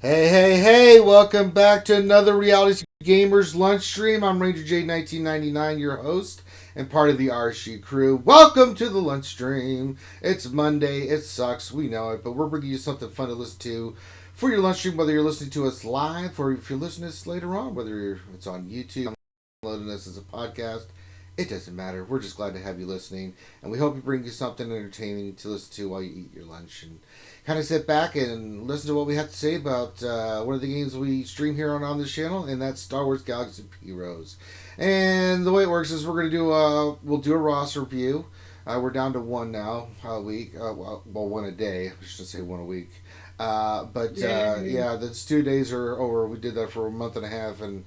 Hey, hey, hey, welcome back to another Reality Gamers Lunch Stream. I'm Ranger J1999, your host and part of the RSG crew. Welcome to the lunch stream. It's Monday, it sucks, we know it, but we're bringing you something fun to listen to for your lunch stream, whether you're listening to us live or if you're listening to us later on, whether it's on YouTube, downloading this as a podcast. It doesn't matter. We're just glad to have you listening, and we hope we bring you something entertaining to listen to while you eat your lunch and kind of sit back and listen to what we have to say about one of the games we stream here on this channel, and that's Star Wars Galaxy of Heroes. And the way it works is we're gonna do we'll do a roster review. We're down to one now a week. Well, one a day. I should say one a week. Yeah, that's 2 days are over. We did that for a month and a half, and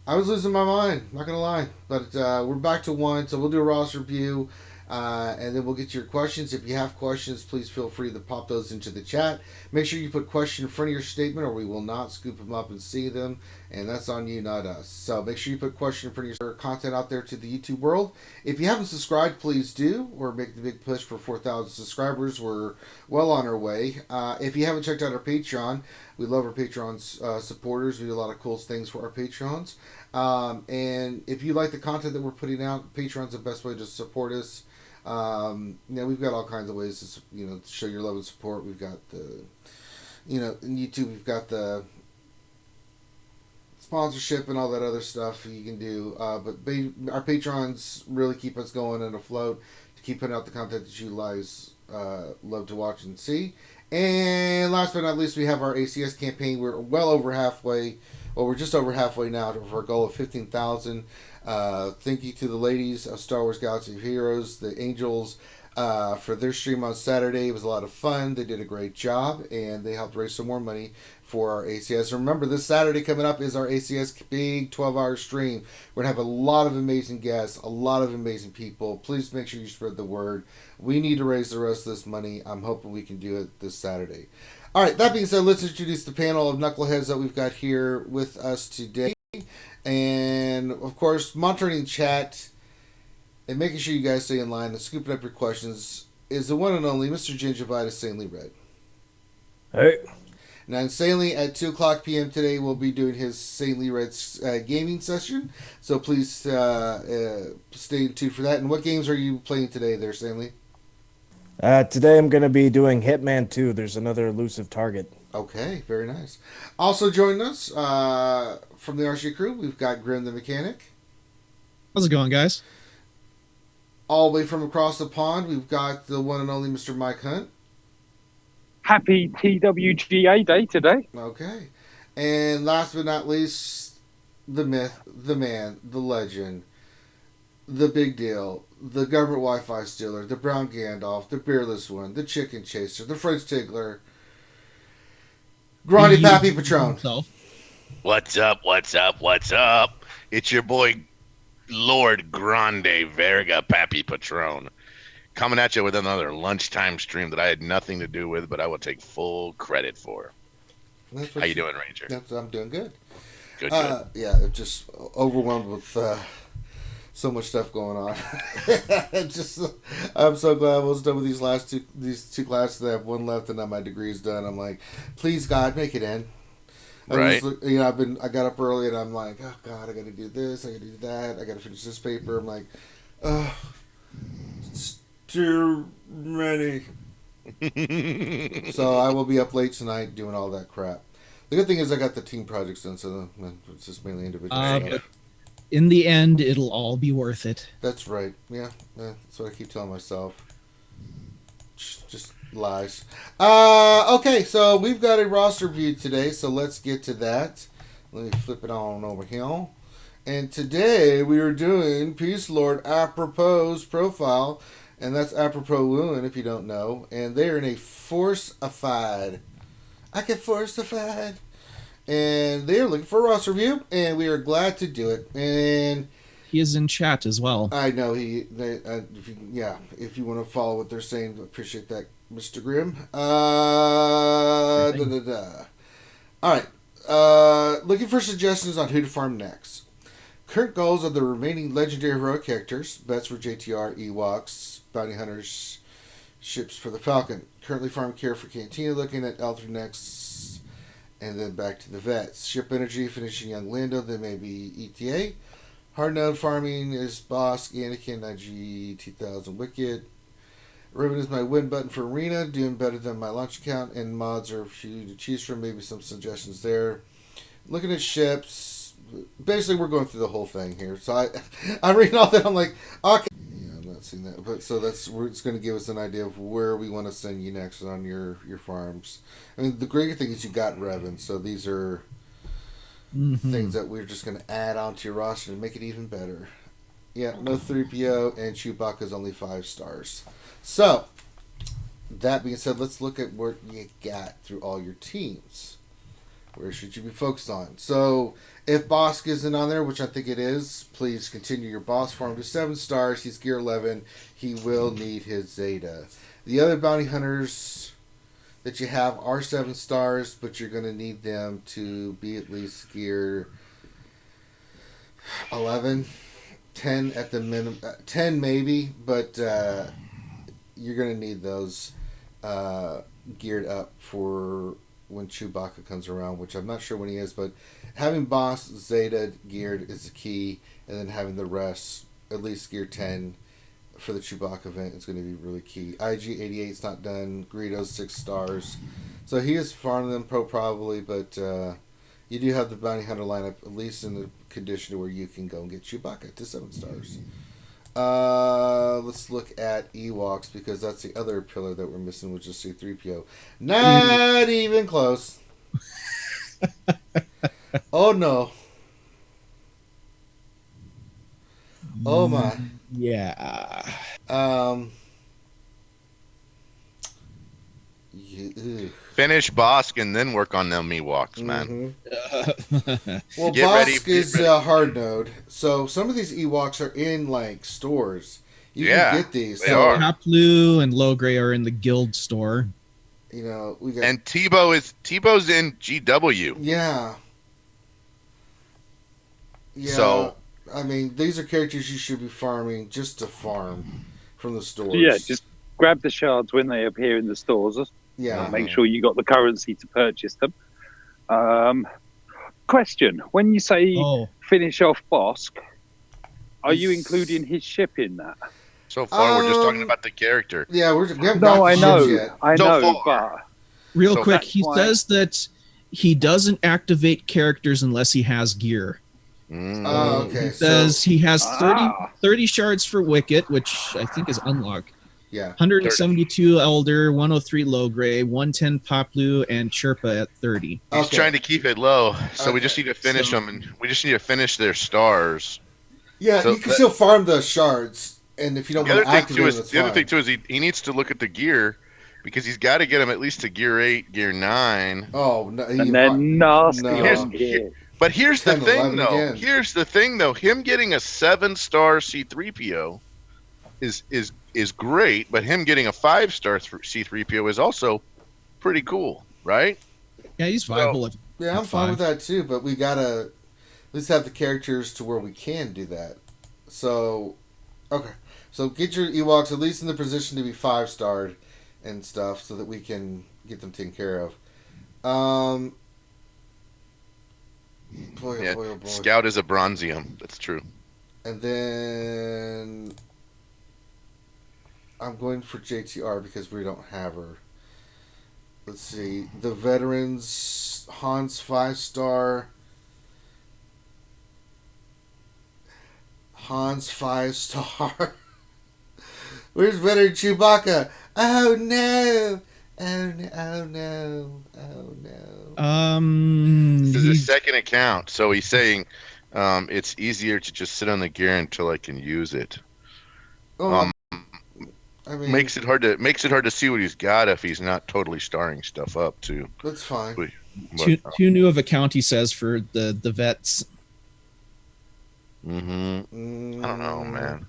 I was losing my mind, not gonna lie. But we're back to one, so we'll do a roster review, and then we'll get to your questions. If you have questions, please feel free to pop those into the chat. Make sure you put question in front of your statement, or we will not scoop them up and see them, and that's on you, not us. So make sure you put question in front of your content out there to the YouTube world. If you haven't subscribed, please do. We're making the big push for 4,000 subscribers. We're well on our way. If you haven't checked out our Patreon, we love our Patreon supporters. We do a lot of cool things for our Patrons. And if you like the content that we're putting out, Patreon's the best way to support us. We've got all kinds of ways to, show your love and support. We've got in YouTube, we've got the sponsorship and all that other stuff you can do. But our Patrons really keep us going and afloat to keep putting out the content that you guys love to watch and see. And last but not least, we have our ACS campaign. We're well over halfway. Well, we're just over halfway now to our goal of 15,000. Thank you to the ladies of Star Wars Galaxy of Heroes, the Angels, for their stream on Saturday. It was a lot of fun. They did a great job, and they helped raise some more money for our ACS. Remember, this Saturday coming up is our ACS big 12-hour stream. We're going to have a lot of amazing guests, a lot of amazing people. Please make sure you spread the word. We need to raise the rest of this money. I'm hoping we can do it this Saturday. All right, that being said, let's introduce the panel of knuckleheads that we've got here with us today. And, of course, monitoring chat and making sure you guys stay in line and scooping up your questions is the one and only Mr. Gingivitis Saintly Red. Hey. Now, insanely, at 2 o'clock p.m. today, we'll be doing his Saintly Red's gaming session. So please stay tuned for that. And what games are you playing today there, Saintly? Today I'm going to be doing Hitman 2. There's another elusive target. Okay, very nice. Also joining us from the RSG crew, we've got Grim the Mechanic. How's it going, guys? All the way from across the pond, we've got the one and only Mr. Mike Hunt. Happy TWGA Day today. Okay. And last but not least, the myth, the man, the legend, the big deal, the government Wi-Fi stealer, the brown Gandalf, the beerless one, the chicken chaser, the French Tiggler, Grande Pappy Patron. What's up, what's up, what's up? It's your boy, Lord Grande Verga Pappy Patron, coming at you with another lunchtime stream that I had nothing to do with, but I will take full credit for. How you doing, Ranger? I'm doing good. Good. Yeah, just overwhelmed with so much stuff going on. I'm so glad I was done with these two classes. I have one left, and now my degree's done. I'm like, please God, make it end. Right. I got up early, and I'm like, oh God, I got to do this, I got to do that, I got to finish this paper. I'm like, oh, it's too many. So I will be up late tonight doing all that crap. The good thing is I got the team projects done, so it's just mainly individual stuff. In the end, it'll all be worth it. That's right. Yeah, that's what I keep telling myself. Just lies. Okay, so we've got a roster view today, so let's get to that. Let me flip it on over here. And today we are doing Peace Lord Apropos profile, and that's apropos wooing if you don't know. And they're in a force-ified. I get force-ified. And they're looking for a roster review, and we are glad to do it. And he is in chat as well. I know if you want to follow what they're saying, appreciate that, Mr. Grimm. All right. Looking for suggestions on who to farm next. Current goals of the remaining legendary heroic characters: bets for JTR, Ewoks, bounty hunters, ships for the Falcon. Currently farm care for Cantina, looking at L3 next. And then back to the vets. Ship Energy finishing Young Lando, then maybe ETA. Hard node farming is Bosk, Anakin, IG, 2000 Wicket. Ribbon is my win button for Arena, doing better than my launch account, and mods are a few to choose from, maybe some suggestions there. Looking at ships, basically we're going through the whole thing here. So I'm reading all that, I'm like, okay. Yeah, I'm not seeing that. But so it's going to give us an idea of where we want to send you next on your farms. I mean, the great thing is you got Revan, so these are things that we're just going to add onto your roster and make it even better. Yeah, no 3PO, and Chewbacca's only 5 stars. So, that being said, let's look at what you got through all your teams. Where should you be focused on? So, if Bosk isn't on there, which I think it is, please continue your boss farm to 7 stars. He's gear 11. He will need his Zeta. The other bounty hunters that you have are 7 stars, but you're going to need them to be at least gear 11. 10 at the minimum. 10 maybe, but you're going to need those geared up for when Chewbacca comes around, which I'm not sure when he is, but having Boss Zeta geared is the key, and then having the rest at least gear 10 for the Chewbacca event is going to be really key. IG 88 is not done. Greedo's 6 stars. So he is farming them probably, but you do have the bounty hunter lineup at least in the condition where you can go and get Chewbacca to 7 stars. Let's look at Ewoks, because that's the other pillar that we're missing, which is C-3PO. Not even close. Oh no. Oh my. Yeah. Finish Bosk and then work on them Ewoks, man. Well, Get ready, Bosk is a hard node, so some of these Ewoks are in like stores. You can get these. They are. Haplu and Logray are in the guild store. You know, we got, And Tebow's in GW. yeah. Yeah. So, I mean, these are characters you should be farming just to farm from the stores. So yeah, just grab the shards when they appear in the stores. yeah. Make sure you got the currency to purchase them. Question: when you say finish off Bosk, are you including his ship in that? so far we're just talking about the character. Yeah, we haven't No, got I the know, ships yet. I So know, far. but Real So quick, that's he why- says that he doesn't activate characters unless he has gear. Oh, okay. He says he has 30 shards for Wicket, which I think is unlocked. Yeah. 172 Elder, 103 Logray, 110 Poplu, and Chirpa at 30. He's Okay. trying to keep it low, so we Okay. just need to finish them, and we just need to finish their stars. Yeah, So you can still farm the shards, and if you don't The want other to thing activate too them, is that's the other fine. thing too is he needs to look at the gear, because he's got to get him at least to gear 8, gear 9. Oh, no, and then nasty No. on gear. But here's the 10, thing 11 though. again. Here's the thing though. Him getting a 7-star C-3PO is great, but him getting a 5-star C-3PO is also pretty cool, right? Yeah, he's viable. Yeah, I'm fine with that too, but we gotta at least have the characters to where we can do that. So, okay. So get your Ewoks at least in the position to be 5-starred and stuff so that we can get them taken care of. Boy, Yeah, oh boy, oh boy. Scout is a bronzium. That's true. And then I'm going for JTR because we don't have her. Let's see. The veterans, Han's 5-star. Han's 5-star. Where's veteran Chewbacca? Oh no! Oh no! Oh no! Oh no! This is his second account, so he's saying it's easier to just sit on the gear until I can use it. Oh, I mean, Makes it hard to see what he's got if he's not totally starring stuff up too. that's fine. two new of account, he says, for the vets. Mm-hmm. I don't know, man.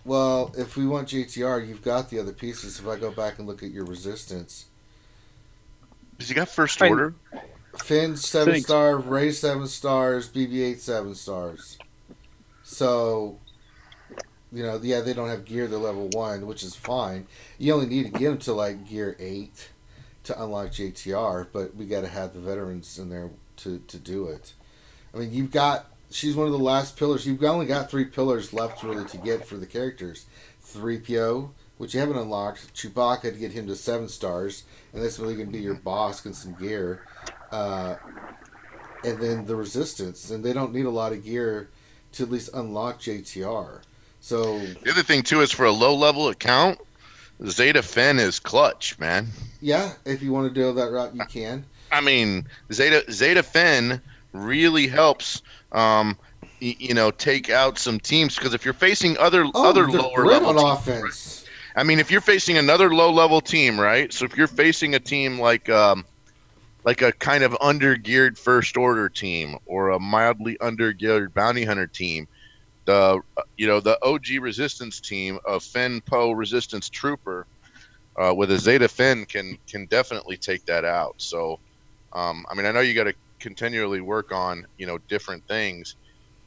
Well, if we want JTR, you've got the other pieces. If I go back and look at your resistance, Does he got first Fine. order? Finn 7-star, Ray 7 stars, BB-8 7 stars. So, you know, yeah, they don't have gear. They're level 1, which is fine. You only need to get them to like gear 8 to unlock JTR, but we got to have the veterans in there to do it. I mean, she's one of the last pillars. You've only got 3 pillars left really to get for the characters. 3PO, which you haven't unlocked. Chewbacca to get him to 7 stars, and that's really going to be your boss and some gear. And then the Resistance, and they don't need a lot of gear to at least unlock JTR. So the other thing too is for a low level account, Zeta Finn is clutch, man. yeah, if you want to go that route, you can. I mean, Zeta Finn really helps. Take out some teams, because if you're facing other lower level teams, offense. I mean, if you're facing another low level team, right? So if you're facing a team like a kind of under-geared First Order team or a mildly under-geared Bounty Hunter team, the OG Resistance team of Finn Poe Resistance Trooper with a Zeta Finn can definitely take that out. So, I mean, I know you got to continually work on different things,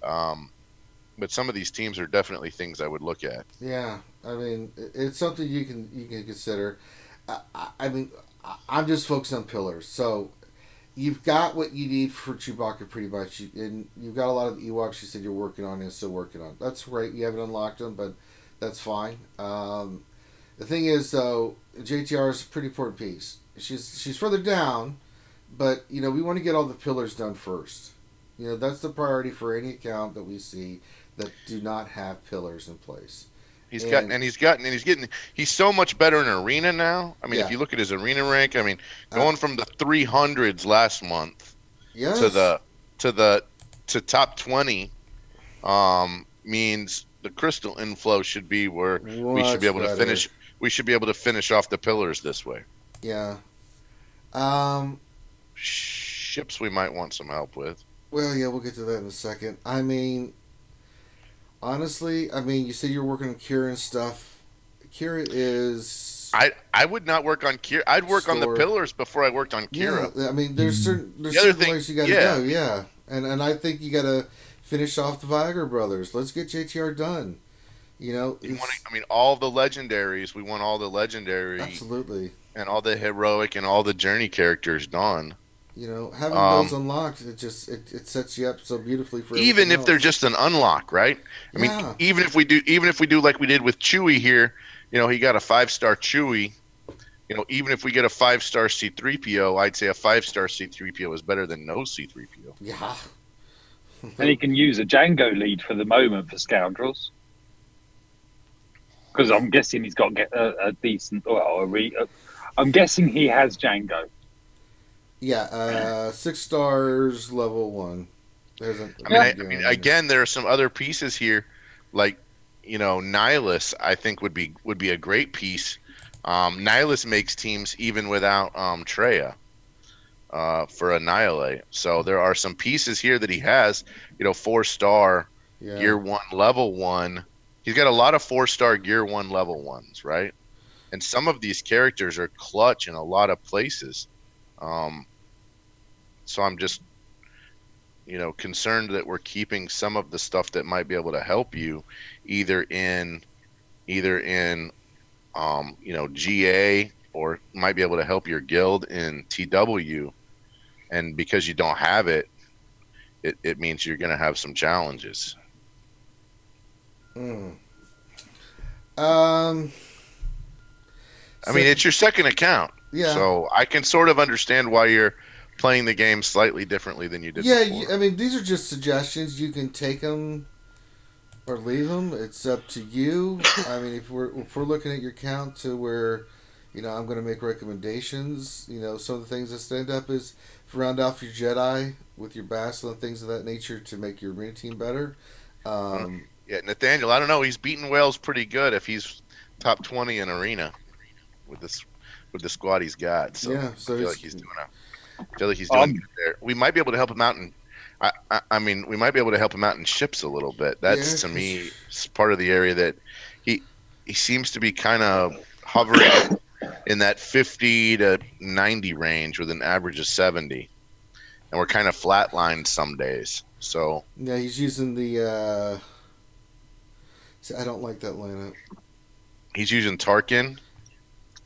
but some of these teams are definitely things I would look at. Yeah, I mean, it's something you can consider. I mean, I'm just focused on pillars. So you've got what you need for Chewbacca pretty much. And you've got a lot of the Ewoks you said you're working on and still working on. That's great. You haven't unlocked them, but that's fine. The thing is, though, JTR is a pretty important piece. She's further down, but, we want to get all the pillars done first. That's the priority for any account that we see that do not have pillars in place. He's so much better in arena now. I mean, if you look at his arena rank, I mean, going from the 300s last month to top 20 means the crystal inflow should be where we should be able to finish. We should be able to finish off the pillars this way. Yeah. Ships we might want some help with. Well, yeah, we'll get to that in a second. I mean, honestly, you said you're working on Kira and stuff. Kira is... I would not work on Kira. I'd work on the pillars before I worked on Kira. Yeah, I mean, there's certain places you got to go, yeah. And I think you got to finish off the Viagra brothers. Let's get JTR done. All the legendaries. We want all the legendary. Absolutely. And all the heroic and all the journey characters done. Having those unlocked, it sets you up so beautifully for even if they're just an unlock, right? I mean, even if we do like we did with Chewie here, he got a 5-star Chewie. Even if we get a 5-star C3PO, I'd say a 5-star C3PO is better than no C3PO. Yeah. And he can use a Django lead for the moment for Scoundrels. Because I'm guessing he's got a decent... I'm guessing he has Django. Yeah, 6 stars, level 1. Again, there are some other pieces here, like Nihilus. I think would be a great piece. Nihilus makes teams even without Traya for Annihilate. So there are some pieces here that he has. 4-star, Gear 1, level 1. He's got a lot of 4-star Gear 1 level 1s, right? And some of these characters are clutch in a lot of places. So I'm just, concerned that we're keeping some of the stuff that might be able to help you, either in GA, or might be able to help your guild in TW. And because you don't have it means you're going to have some challenges. It's your second account. Yeah. So I can sort of understand why you're playing the game slightly differently than you did before. These are just suggestions. You can take them or leave them. It's up to you. If we're looking at your count to where, I'm going to make recommendations. Some of the things that stand up is round off your Jedi with your Bastila and things of that nature to make your arena team better. Nathaniel, I don't know. He's beaten Wales pretty good if he's top 20 in arena with the squad he's got. So I feel like he's doing good there. We might be able to help him out we might be able to help him out in ships a little bit. That's to me part of the area that he seems to be kind of hovering in that 50 to 90 range with an average of 70, and we're kind of flatlined some days. So he's using the. I don't like that lineup. He's using Tarkin.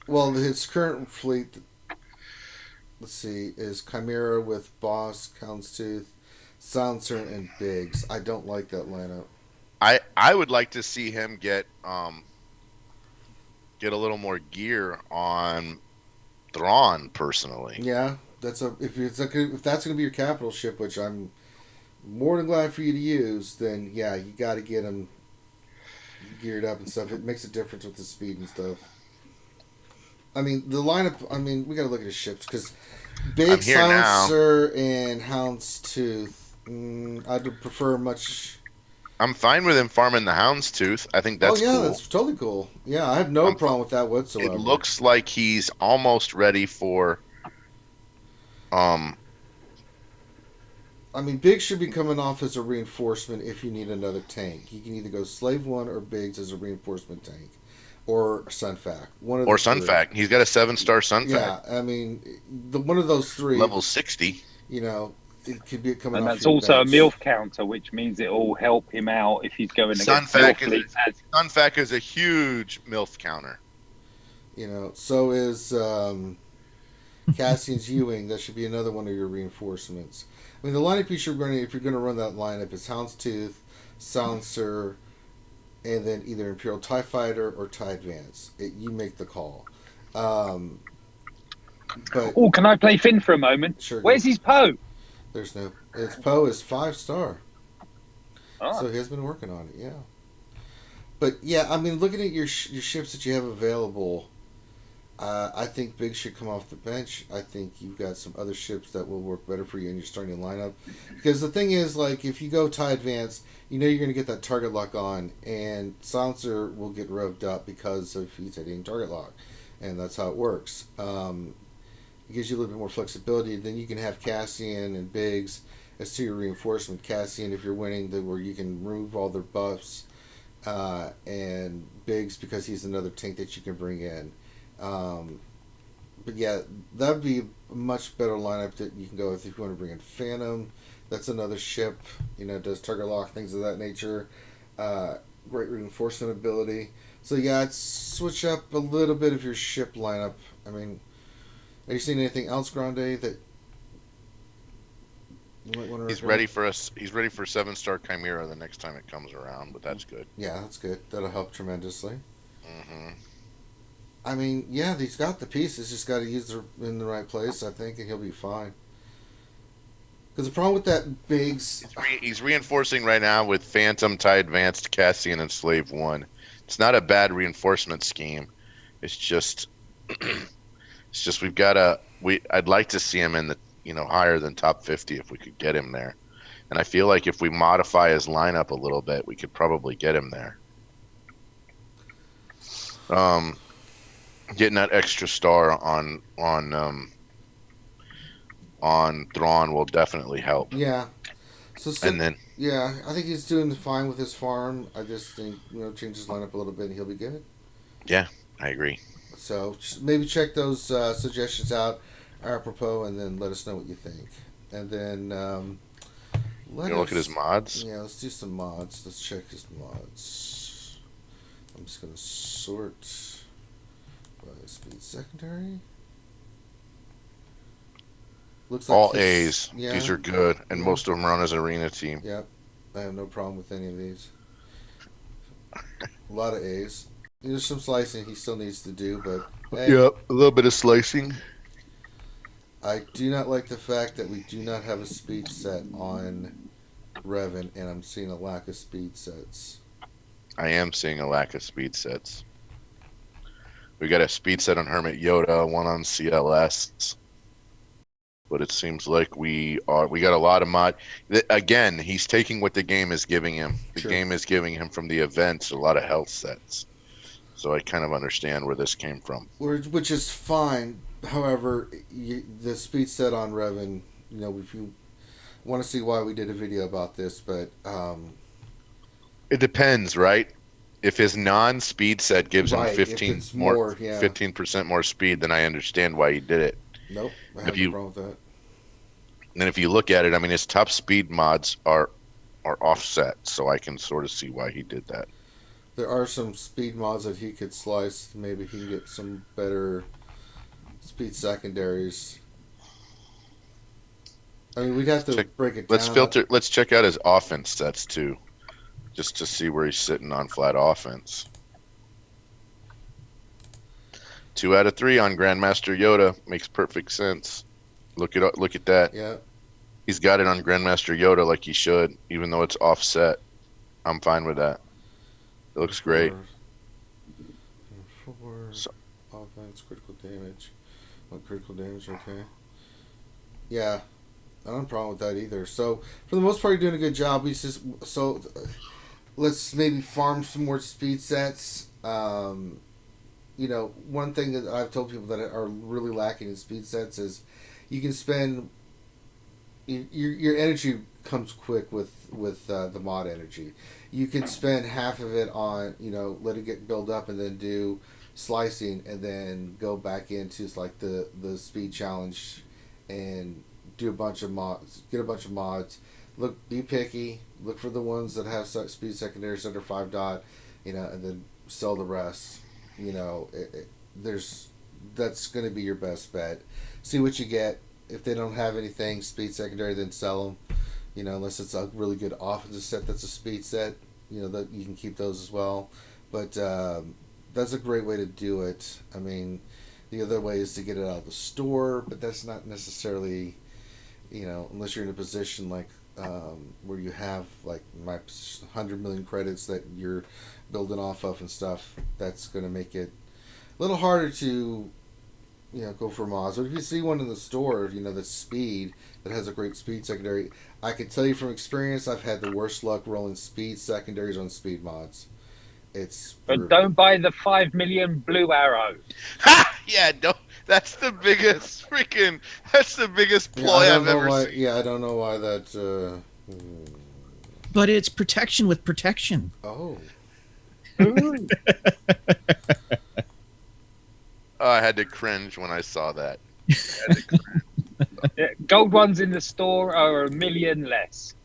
Well, his current fleet. let's see, is Chimera with Boss, Houndstooth, Silencer, and Biggs. I don't like that lineup. I would like to see him get a little more gear on Thrawn personally. Yeah, if that's gonna be your capital ship, which I'm more than glad for you to use, then yeah, you got to get him geared up and stuff. It makes a difference with the speed and stuff. I mean, the lineup. I mean, we got to look at his ships because Big Silencer and Houndstooth. I'd prefer much. I'm fine with him farming the Houndstooth. I think that's cool. That's totally cool. Yeah, I have no problem with that whatsoever. It looks like he's almost ready for. I mean, Biggs should be coming off as a reinforcement if you need another tank. He can either go Slave 1 or Biggs as a reinforcement tank. Or Sunfac. Or Sunfac. He's got a 7-star Sunfac. Yeah, I mean, one of those three. Level 60. You know, it could be coming and off. And that's also bench. A MILF counter, which means it will help him out if he's going against Sunfac is a huge MILF counter. You know, so is Cassian's Ewing. That should be another one of your reinforcements. I mean, the lineup if you're going to run that lineup is Houndstooth, Silencer, and then either Imperial TIE Fighter or TIE Advance. You make the call. Can I play Finn for a moment? Sure. Where's his Poe? There's no. His Poe is 5-star. So he has been working on it, yeah. But yeah, I mean, looking at your ships that you have available, I think Big should come off the bench. I think you've got some other ships that will work better for you in your starting lineup. Because the thing is, like, if you go TIE Advance, you know you're going to get that target lock on, and Silencer will get revved up because of he's hitting target lock. And that's how it works. It gives you a little bit more flexibility. Then you can have Cassian and Biggs as to your reinforcement. Cassian, if you're winning, where you can remove all their buffs, and Biggs because he's another tank that you can bring in. But yeah, that would be a much better lineup that you can go with if you want to bring in Phantom. That's another ship, you know, does target lock, things of that nature. Great reinforcement ability. So yeah, I'd switch up a little bit of your ship lineup. I mean, are you seeing anything else, Grande, that you might want to? He's ready for us. He's ready for 7-star Chimera the next time it comes around, but that's good. Yeah, that's good. That'll help tremendously. Mm-hmm. I mean, yeah, he's got the pieces. Just got to use them in the right place, I think, and he'll be fine. Because the problem with that Biggs... He's reinforcing right now with Phantom, TIE Advanced, Cassian, and Slave 1. It's not a bad reinforcement scheme. It's just... it's just we've got to... I'd like to see him in the, higher than top 50 if we could get him there. And I feel like if we modify his lineup a little bit, we could probably get him there. Getting that extra star on Thrawn will definitely help. Yeah. And then I think he's doing fine with his farm. I just think change his lineup a little bit and he'll be good. Yeah, I agree. So maybe check those suggestions out apropos, and then let us know what you think. And then look at his mods. Yeah, let's do some mods. Let's check his mods. I'm just gonna sort by speed secondary. Looks like all A's. Yeah. These are good, and most of them are on his arena team. Yep, I have no problem with any of these. A lot of A's. There's some slicing he still needs to do, but hey, yep, a little bit of slicing. I do not like the fact that we do not have a speed set on Revan, and I'm seeing a lack of speed sets. I am seeing a lack of speed sets. We got a speed set on Hermit Yoda, one on CLS. But it seems like we got a lot of mod. Again, he's taking what the game is giving him. The game is giving him from the events a lot of health sets. So I kind of understand where this came from. Which is fine. However, the speed set on Revan, if you want to see why we did a video about this, but... it depends, right? If his non-speed set gives him 15% more speed, then I understand why he did it. Nope, I have no problem with that. And if you look at it, I mean, his top speed mods are offset, so I can sort of see why he did that. There are some speed mods that he could slice. Maybe he can get some better speed secondaries. I mean, we'd have to break it down. Let's filter. Let's check out his offense stats too, just to see where he's sitting on flat offense. 2 out of 3 on Grandmaster Yoda makes perfect sense. Look at that. Yeah. He's got it on Grandmaster Yoda like he should, even though it's offset. I'm fine with that. It looks great. 4 offense, critical damage. What critical damage? Okay. Yeah, I don't have a problem with that either. So for the most part, you're doing a good job. Let's maybe farm some more speed sets. You know, one thing that I've told people that are really lacking in speed sets is you can spend your energy comes quick with the mod energy. You can spend half of it on, you know, let it get build up and then do slicing and then go back into like the speed challenge and do a bunch of mods, get a bunch of mods. Be picky, look for the ones that have speed secondaries under 5 dot, you know, and then sell the rest. You know, that's going to be your best bet. See what you get. If they don't have anything speed secondary, then sell them. You know, unless it's a really good offensive set that's a speed set, you know, that you can keep those as well. But that's a great way to do it. I mean, the other way is to get it out of the store, but that's not necessarily, you know, unless you're in a position like where you have like my 100 million credits that you're building off of and stuff. That's going to make it a little harder to, you know, go for mods. But if you see one in the store, you know, that's speed, that has a great speed secondary, I can tell you from experience, I've had the worst luck rolling speed secondaries on speed mods. But don't buy the 5 million blue arrow. Ha! Yeah, don't. That's the biggest freaking. That's the biggest ploy I've ever seen. Yeah, I don't know why that. But it's protection with protection. Oh. Oh, I had to cringe when I saw that. Yeah, gold ones in the store are 1 million less.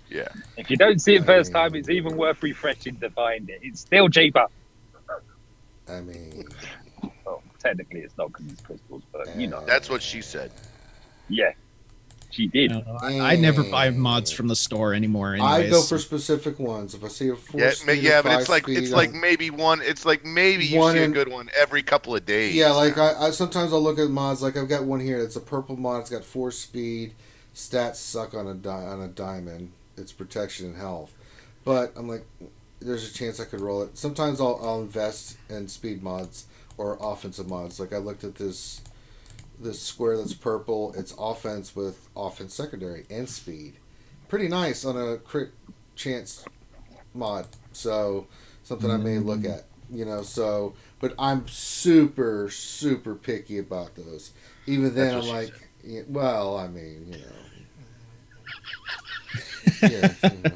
Yeah. If you don't see it first time, it's even worth refreshing to find it. It's still cheaper. I mean, well, technically it's not because it's crystals, but you know. That's what she said. Yeah, she did. I never buy mods from the store anymore. Anyways. I go for specific ones. If I see a 4 speed, but speed, it's like maybe one. It's like maybe you see a good one every couple of days. Yeah, like I sometimes I'll look at mods. Like I've got one here. It's a purple mod. It's got 4 speed. Stats suck on a diamond. It's protection and health. But I'm like, there's a chance I could roll it. Sometimes I'll invest in speed mods or offensive mods. Like I looked at this square that's purple. It's offense with offense secondary and speed. Pretty nice on a crit chance mod. So something I may look at. You know, so but I'm super, super picky about those. Even then I'm like, yeah, well, I mean, you know. Yeah, you know.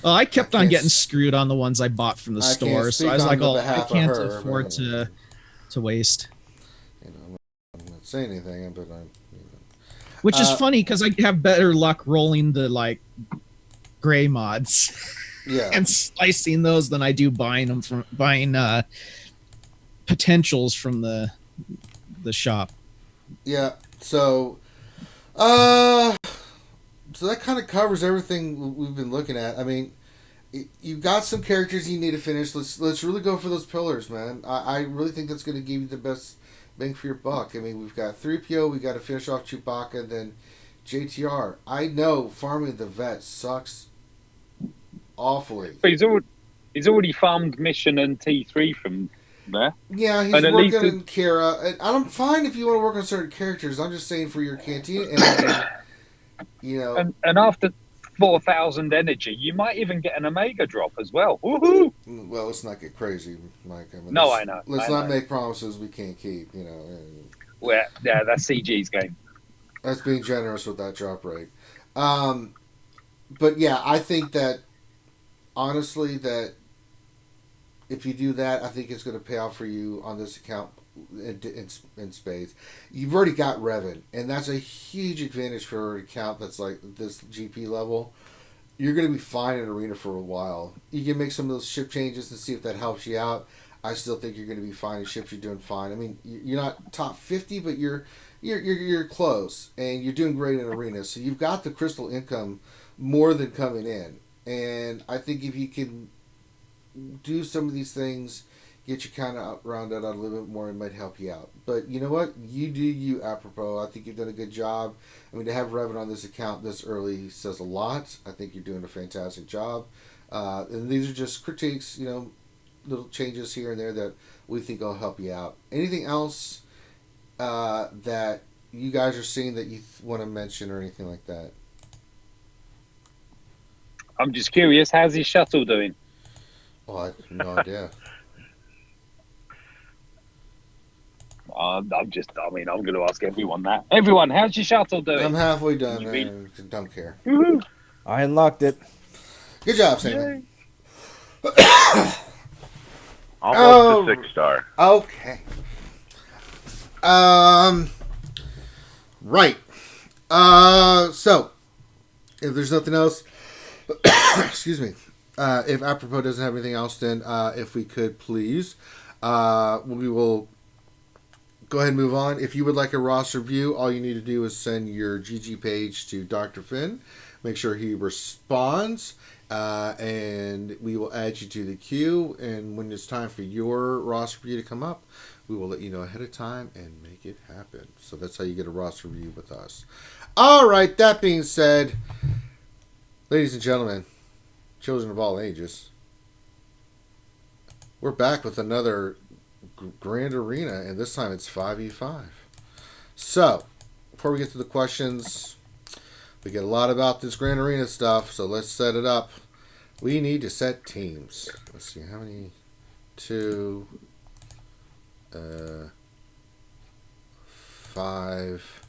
Well, I kept on getting screwed on the ones I bought from the store, so I was like, "Oh, I can't afford to waste." You know, I'm not saying anything, but I'm. You know. Which is funny because I have better luck rolling the like gray mods, yeah, and slicing those than I do buying potentials from the shop. Yeah. So that kind of covers everything we've been looking at. I mean, you got some characters you need to finish. Let's really go for those pillars, man. I really think that's going to give you the best bang for your buck. I mean, we've got 3PO, we got to finish off Chewbacca, and then JTR. I know farming the vet sucks awfully. But he's already farmed Mission and T3 from there. Yeah, he's working on Kira. I'm fine if you want to work on certain characters. I'm just saying for your cantina energy. You know, and after 4,000 energy, you might even get an Omega drop as well. Woohoo! Well, let's not get crazy, Mike. I mean, no, I know. Let's not make promises we can't keep. You know. Well, yeah, that's CG's game. That's being generous with that drop rate. But yeah, I think that honestly, that if you do that, I think it's going to pay off for you on this account in spades. You've already got Revan, and that's a huge advantage for an account that's like this GP level. You're going to be fine in Arena for a while. You can make some of those ship changes and see if that helps you out. I still think you're going to be fine. And ships, you're doing fine. I mean, you're not top 50, but you're close, and you're doing great in arena. So you've got the crystal income more than coming in. And I think if you can do some of these things, get you kind of rounded out a little bit more, it might help you out. But you know what? You do you, apropos. I think you've done a good job. I mean, to have Revan on this account this early says a lot. I think you're doing a fantastic job. And these are just critiques, little changes here and there that we think will help you out. Anything else that you guys are seeing that you want to mention or anything like that? I'm just curious, how's his shuttle doing? Oh, I have no idea. I'm going to ask everyone that. Everyone, how's your shuttle doing? I'm halfway done. I don't care. Woo-hoo. I unlocked it. Good job, Sam. Almost a 6-star. Okay. Right. So, if there's nothing else, excuse me. If apropos doesn't have anything else, then if we could please, we will go ahead and move on. If you would like a roster review, all you need to do is send your GG page to Dr. Finn. Make sure he responds, and we will add you to the queue. And when it's time for your roster review to come up, we will let you know ahead of time and make it happen. So that's how you get a roster review with us. All right, that being said, ladies and gentlemen, children of all ages, we're back with another Grand Arena, and this time it's 5v5. So, before we get to the questions, we get a lot about this Grand Arena stuff, so let's set it up. We need to set teams. Let's see, how many? 2, 5.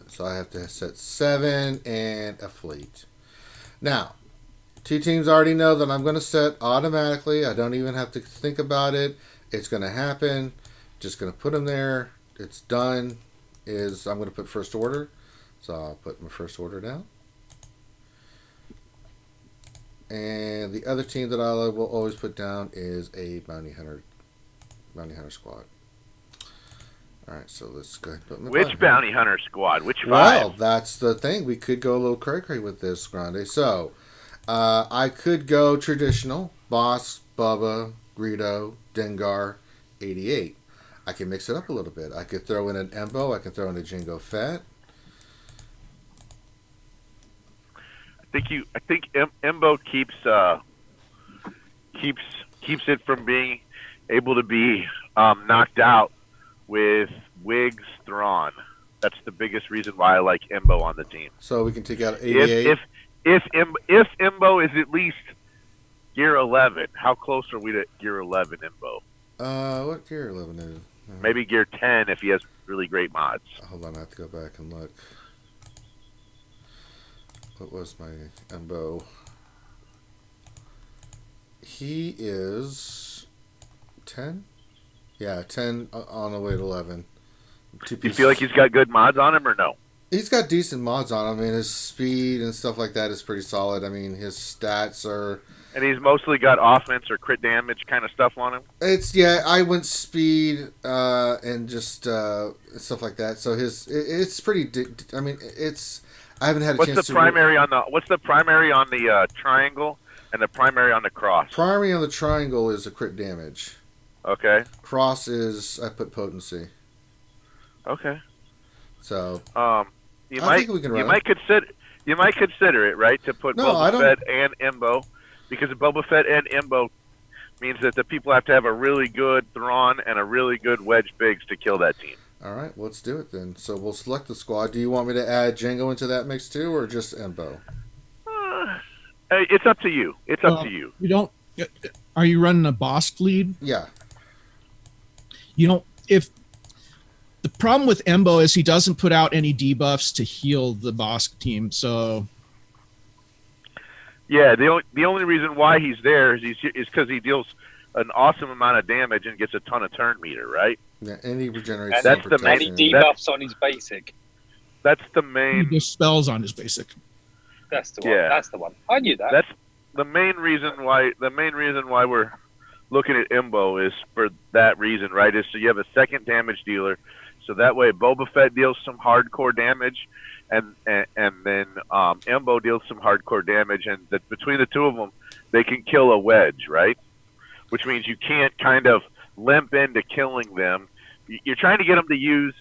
So I have to set 7 and a fleet. Now, 2 teams already know that I'm going to set automatically. I don't even have to think about it. It's going to happen. Just going to put them there. It's done. I'm going to put first order. So I'll put my first order down. And the other team that I will always put down is a bounty hunter squad. All right, so let's go ahead and put my Which bounty hunter squad? Which 5? Well, that's the thing. We could go a little cray-cray with this, Grande. So, I could go traditional. Boss, Bubba, Greedo, Dengar, 88. I can mix it up a little bit. I could throw in an Embo. I can throw in a Jango Fett. I think Embo keeps it from being able to be knocked out with Wiggs Thrawn. That's the biggest reason why I like Embo on the team. So we can take out 88. If Embo is at least gear 11, how close are we to gear 11 Embo? What gear 11 is? Maybe gear 10 if he has really great mods. Hold on, I have to go back and look. What was my Embo? He is 10? Yeah, 10 on the way to 11. Do you feel like he's got good mods on him or no? He's got decent mods on him. I mean, his speed and stuff like that is pretty solid. I mean, his stats are... And he's mostly got offense or crit damage kind of stuff on him? I went speed and just stuff like that. So it's pretty... I mean, I haven't had a chance to... What's the primary on the triangle and the primary on the cross? Primary on the triangle is a crit damage. Okay. Cross is... I put potency. Okay. So... You might consider it, right, to put Boba Fett and Embo, because Boba Fett and Embo means that the people have to have a really good Thrawn and a really good Wedge Biggs to kill that team. All right, let's do it then. So we'll select the squad. Do you want me to add Jango into that mix too, or just Embo? It's up to you. It's up to you. You don't. Are you running a Bosk lead? Yeah. If the problem with Embo is he doesn't put out any debuffs to heal the Bosk team, so. Yeah, the only reason why he's there is because he deals an awesome amount of damage and gets a ton of turn meter, right? Yeah, and he regenerates. And that's the many debuffs on his basic. That's the main. He spells on his basic. That's the one. Yeah. That's the one. I knew that. the main reason why we're looking at Imbo is for that reason, right? Is so you have a second damage dealer, so that way Boba Fett deals some hardcore damage, and then Imbo deals some hardcore damage, and that between the two of them, they can kill a wedge, right? Which means you can't kind of limp into killing them. You're trying to get them to use.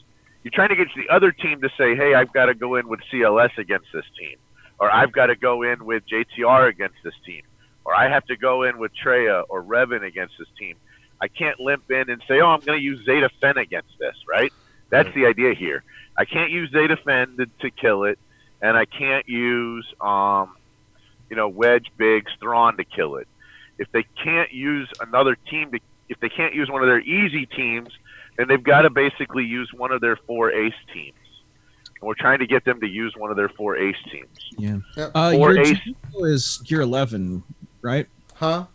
You're trying to get the other team to say, "Hey, I've got to go in with CLS against this team," or "I've got to go in with JTR against this team," or "I have to go in with Treya or Revan against this team." I can't limp in and say, "Oh, I'm going to use Zeta Fen against this," right? That's the idea here. I can't use Zeta Fen to kill it, and I can't use, Wedge, Biggs, Thrawn to kill it. If they can't use another team, if they can't use one of their easy teams, then they've got to basically use one of their 4 ace teams. And we're trying to get them to use one of their 4 ace teams. Yeah. Your ace is gear 11, right? Huh?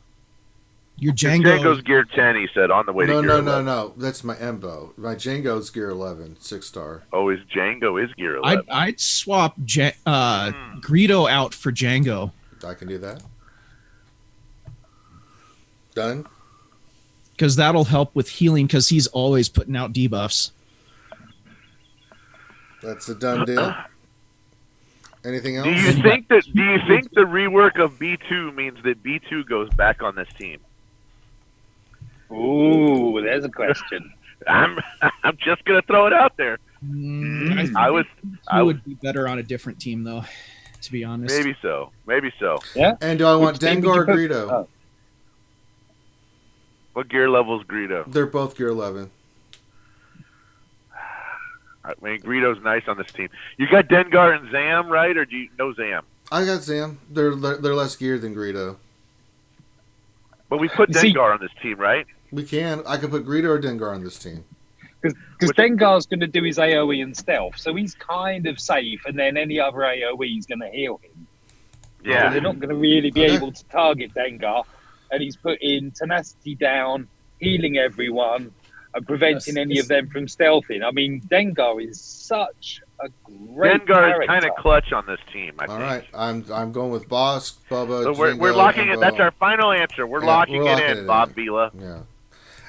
Your Django's gear 10, he said, on the way to gear 11. No. That's my Embo. My Django's gear 11, 6-star. Oh, Django is gear 11. I'd swap Greedo out for Django. I can do that. Done? Because that'll help with healing, because he's always putting out debuffs. That's a done deal. Anything else? Do you think the rework of B2 means that B2 goes back on this team? Ooh, there's a question. I'm just gonna throw it out there. I would be better on a different team, though. To be honest, maybe so. Yeah. And do I want Dengar or Greedo? Oh. What gear level is Greedo? They're both gear 11. I mean, Greedo's nice on this team. You got Dengar and Zam, right? Or do you know Zam? I got Zam. They're less geared than Greedo. But we put Dengar on this team, right? We can. I can put Greedo or Dengar on this team. Because Dengar's going to do his AoE and stealth, so he's kind of safe, and then any other AoE is going to heal him. Yeah. So they're not going to really be able to target Dengar, and he's putting tenacity down, healing everyone, and preventing any of them from stealthing. I mean, Dengar is such a great Dengar is kind of clutch on this team, I think. All right, I'm going with Bosk, Bubba, so Jingo, we're locking Embo. it. That's our final answer. We're locking it in, Bob Vila. Yeah.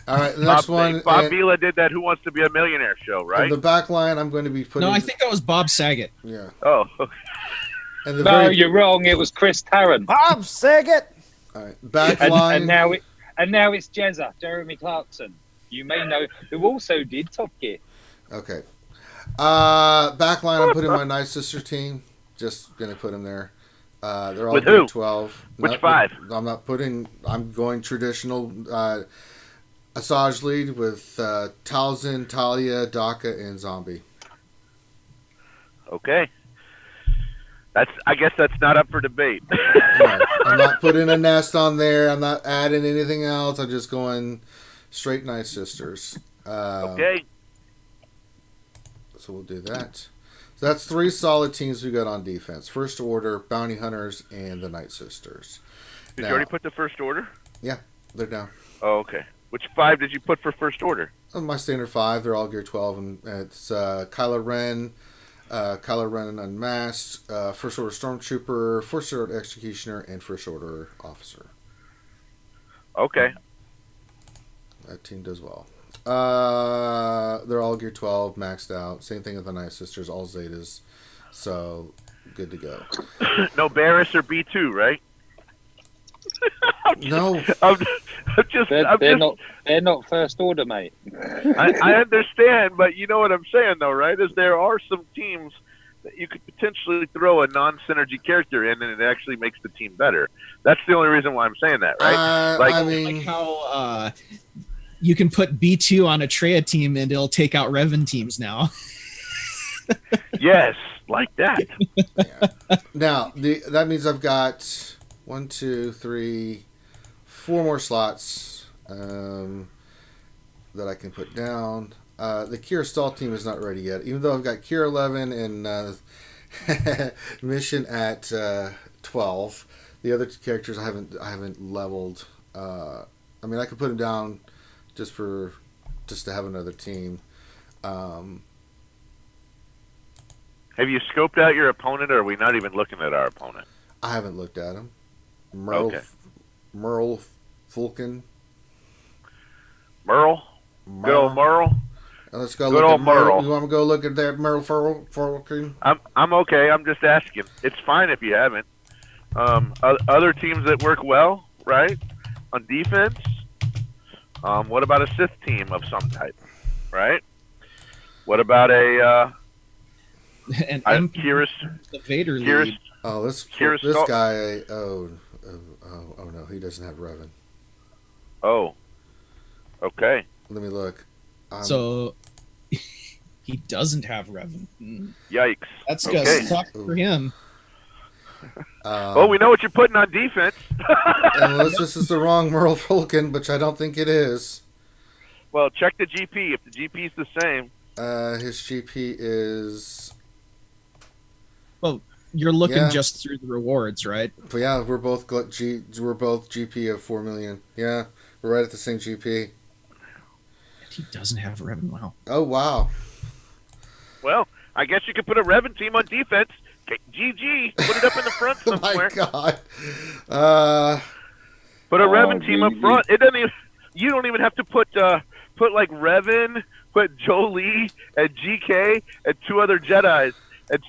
All right, the next one. Bob Vila did that Who Wants to Be a Millionaire show, right? The back line, I'm going to be putting... No, I think that was Bob Saget. Yeah. Oh. And no, you're wrong. It was Chris Tarrant. Bob Saget! All right, back line... And now it's Jezza, Jeremy Clarkson. You may know, who also did Top Gear. Okay. Back line, I'm putting my Night Sister team. Just going to put them there. They're all with who? 12. Which 5? I'm going traditional Asajj lead with Talzin, Talia, Daka, and Zombie. Okay. I guess that's not up for debate. No, I'm not putting a nest on there. I'm not adding anything else. I'm just going straight Night Sisters. Okay. So we'll do that. So that's 3 solid teams we got on defense. First Order, Bounty Hunters, and the Night Sisters. Did you already put the First Order? Yeah, they're down. Oh, okay. Which 5 did you put for First Order? My standard 5. They're all gear 12, and it's Kylo Ren Unmasked, First Order Stormtrooper, First Order Executioner, and First Order Officer. Okay. That team does well. They're all gear 12, maxed out. Same thing with the Night Sisters, all Zetas. So, good to go. No Barris or B2, right? No. They're not First Order, mate. I understand, but you know what I'm saying, though, right? Is there are some teams that you could potentially throw a non-synergy character in, and it actually makes the team better. That's the only reason why I'm saying that, right? Like how you can put B2 on a Treya team, and it'll take out Revan teams now. Yes, like that. Yeah. Now, that means I've got 1, 2, 3, 4 more slots that I can put down. The Kira Stall team is not ready yet, even though I've got Kira 11 and Mission at 12. The other characters I haven't leveled. I mean, I could put them down just to have another team. Have you scoped out your opponent, or are we not even looking at our opponent? I haven't looked at him. Merle, Okay. Merle Fulkin. Merle. Good old Merle. Let's go Good look old at Merle. Merle. You want to go look at that Merle Fulkin? I'm okay. I'm just asking. It's fine if you haven't. Other teams that work well, right, on defense. What about a Sith team of some type, right? What about a and Kyrus? the Vader Kyrus. lead. Oh, this Kyrus guy. Oh no, he doesn't have Revan. Oh. Okay. Let me look. So he doesn't have Revan. Yikes. That's okay. just tough for him. Well, we know what you're putting on defense. Unless this is the wrong Merle Fulkin, which I don't think it is. Well, check the GP. If the GP is the same. His GP is. Well, you're looking just through the rewards, right? But yeah, we're both GP of 4 million. Yeah, we're right at the same GP. He doesn't have Revan. Wow. Oh wow. Well, I guess you could put a Revan team on defense. GG. Put it up in the front Oh somewhere. my god. Put a Revan team up GG. front. It doesn't even. You don't even have to put like Revan, put Jolie and GK and 2 other Jedis and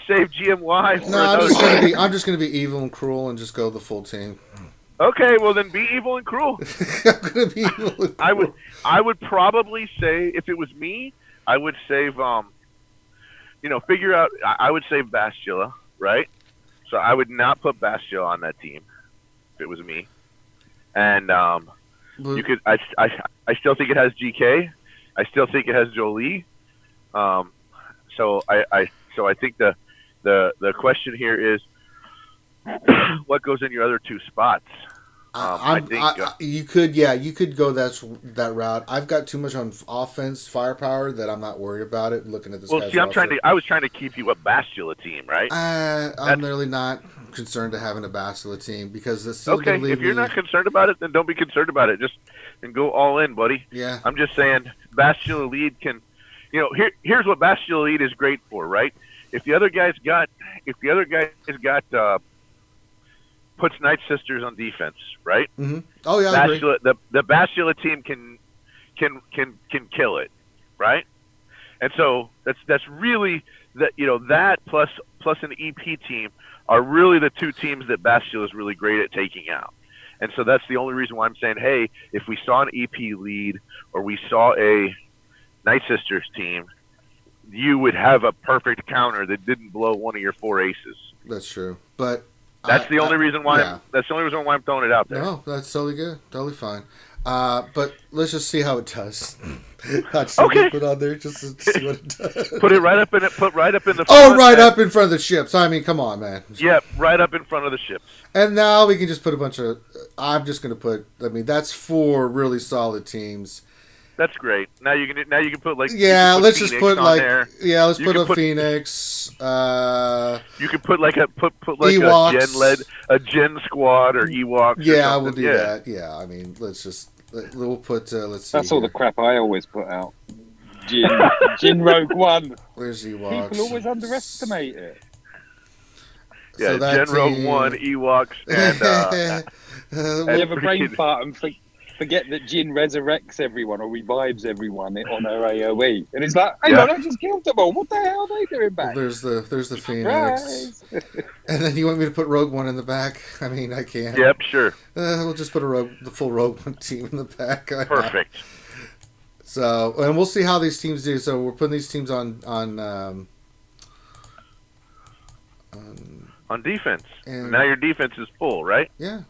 save GMY. For No, I'm another just gonna be evil and cruel and just go the full team. Okay, well then be evil and cruel. I'm gonna be evil and cruel. I would probably say, if it was me, I would save figure out. I would save Bastila, right? So I would not put Bastila on that team if it was me. And you could. I still think it has GK. I still think it has Jolie. So I think the question here is, what goes in your other 2 spots? You could go that route. I've got too much on offense firepower that I'm not worried about it. Looking at this, well, see, I was trying to keep you a Bastila team, right? I'm really not concerned to having a Bastila team because it's still okay. If you're not concerned about it, then don't be concerned about it. Just and go all in, buddy. Yeah. I'm just saying, Bastila lead can, here's what Bastila lead is great for, right? If the other guy's got puts Night Sisters on defense, right? Mm-hmm. Oh yeah, I agree. The Bastila team can kill it, right? And so that's really that plus an EP team are really the 2 teams that Bastila is really great at taking out. And so that's the only reason why I'm saying, hey, if we saw an EP lead or we saw a Night Sisters team, you would have a perfect counter that didn't blow one of your 4 aces. That's true, but that's the only reason why. Yeah. That's the only reason why I'm throwing it out there. No, that's totally good, totally fine. But let's just see how it does. Okay. Put on there just to see what it does. Put it right up in it. Put right up in the. Oh, right up in front of the ships. I mean, come on, man. Yeah, right up in front of the ships. And now we can just put a bunch of. I'm just going to put. I mean, that's 4 really solid teams. That's great. Now you can put like. Yeah, let's Phoenix just put on like. there. Yeah, let's You put can a put- Phoenix. You could put like a Ewoks. a Gen squad or Ewoks. Yeah, or we'll do yeah. that. Yeah, I mean, we'll put. Let's see. That's all the here. crap I always put out. Jin Rogue One. Where's Ewoks? People always underestimate it. Yeah, So that Gen Rogue team- 1, Ewoks, and They have a brain fart and forget that Jin resurrects everyone or revives everyone on her AoE. And it's like, hang on, I just killed them all. What the hell are they doing back? there's the Phoenix. Surprise. And then you want me to put Rogue One in the back? I mean, I can't. yep, sure, We'll just put the full Rogue One team in the back. perfect. So, and we'll see how these teams do. So we're putting these teams on defense. And- Now your defense is full, right? yeah.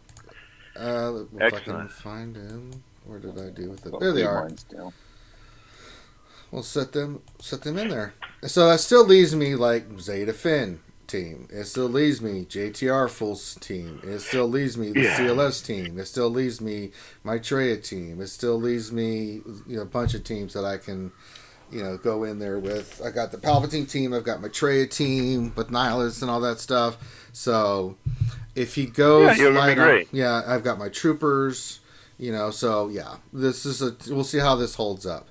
If I can Excellent. find them. Where did I do with it? Got There they blue are. mine still. We'll set them in there. So that still leaves me like Zeta Finn team. It still leaves me JTR full team. It still leaves me the Yeah. CLS team. It still leaves me my Treya team. It still leaves me a bunch of teams that I can go in there with. I got the Palpatine team. I've got my Treya team with Nihilus and all that stuff. So if he goes, Yeah, you'll be great. yeah, I've got my troopers. So yeah, we'll see how this holds up.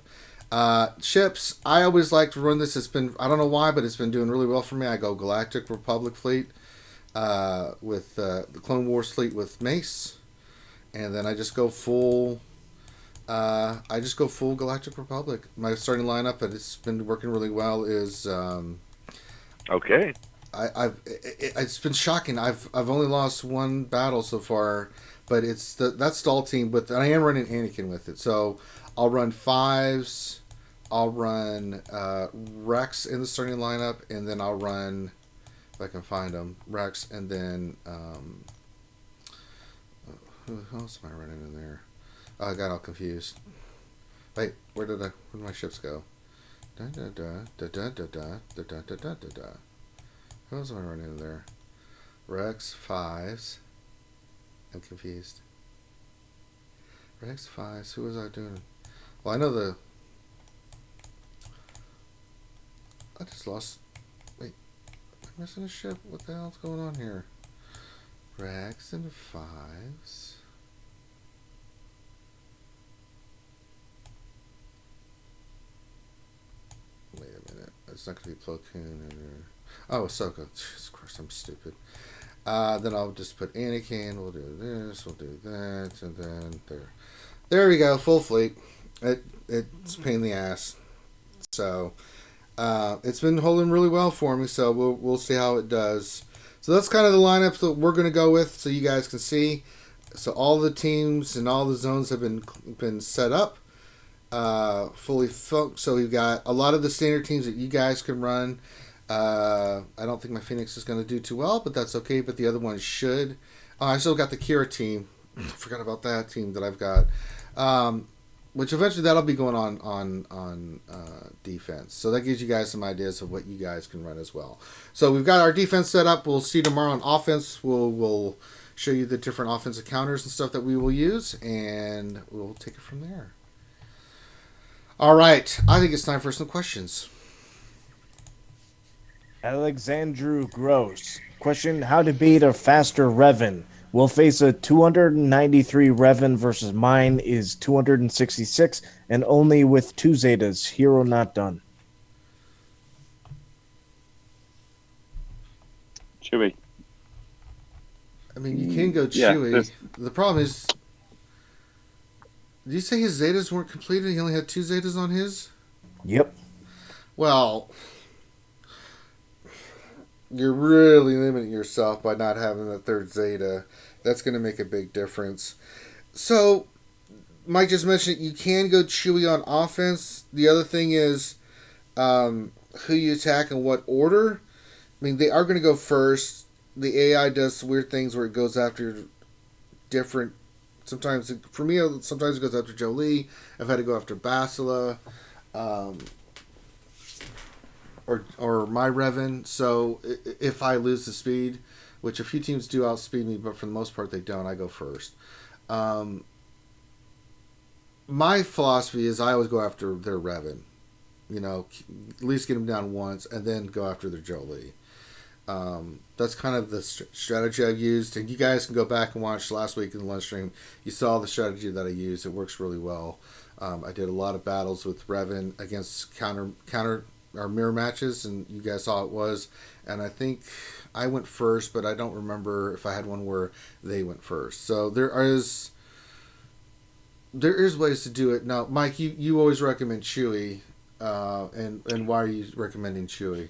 Ships, I always like to run this. It's been, I don't know why, but it's been doing really well for me. I go Galactic Republic Fleet. with the Clone Wars fleet with Mace, and then I just go full. Galactic Republic. My starting lineup, and it's been working really well. Is Okay. It's been shocking. I've only lost one battle so far, but it's that stall team. But I am running Anakin with it, so I'll run fives. I'll run Rex in the starting lineup, and then I'll run, if I can find them, Rex, and then who else am I running in there? Oh, I got all confused. Wait, where did my ships go? Da da da da da da da da da da da da da. Who else am I running in there? Rex fives. I'm confused. Rex fives. Who was I doing? Well, I know I just lost. Wait, am I missing a ship? What the hell's going on here? Rex and fives. Wait a minute. It's not going to be Plo Koon. Oh, Ahsoka. Jesus Christ, I'm stupid. Then I'll just put Anakin. We'll do this. We'll do that. And then there. There we go. Full fleet. It's a pain in the ass. So, it's been holding really well for me. So we'll see how it does. So that's kind of the lineup that we're going to go with, so you guys can see. So all the teams and all the zones have been set up. Fully focused. So we've got a lot of the standard teams that you guys can run. I don't think my Phoenix is going to do too well, but that's okay. But the other ones should. I still got the Kira team. Forgot about that team that I've got. Which eventually that'll be going on defense. So that gives you guys some ideas of what you guys can run as well. So we've got our defense set up. We'll see tomorrow on offense. We'll show you the different offensive counters and stuff that we will use, and we'll take it from there. All right, I think it's time for some questions. Alexandru Gross. Question: how to beat a faster Revan? We'll face a 293 Revan versus mine is 266 and only with 2 Zetas. Hero not done. Chewie. I mean, you can go Chewie. The problem is, did you say his Zetas weren't completed? He only had 2 Zetas on his? Yep. Well, you're really limiting yourself by not having the 3rd Zeta. That's going to make a big difference. So, Mike just mentioned you can go Chewie on offense. The other thing is who you attack in what order. I mean, they are going to go first. The AI does weird things where it goes after different. Sometimes, for me, sometimes it goes after Jolie. I've had to go after Basila. Or my Revan. So if I lose the speed, which a few teams do outspeed me, but for the most part they don't, I go first. My philosophy is I always go after their Revan. You know, at least get them down once, and then go after their Jolie. That's kind of the strategy I've used, and you guys can go back and watch last week in the lunch stream. You saw the strategy that I used. It works really well. I did a lot of battles with Revan against counter our mirror matches, and you guys saw it was. And I think I went first, but I don't remember if I had one where they went first. So there is ways to do it. Now, Mike, you always recommend Chewie, and why are you recommending Chewie?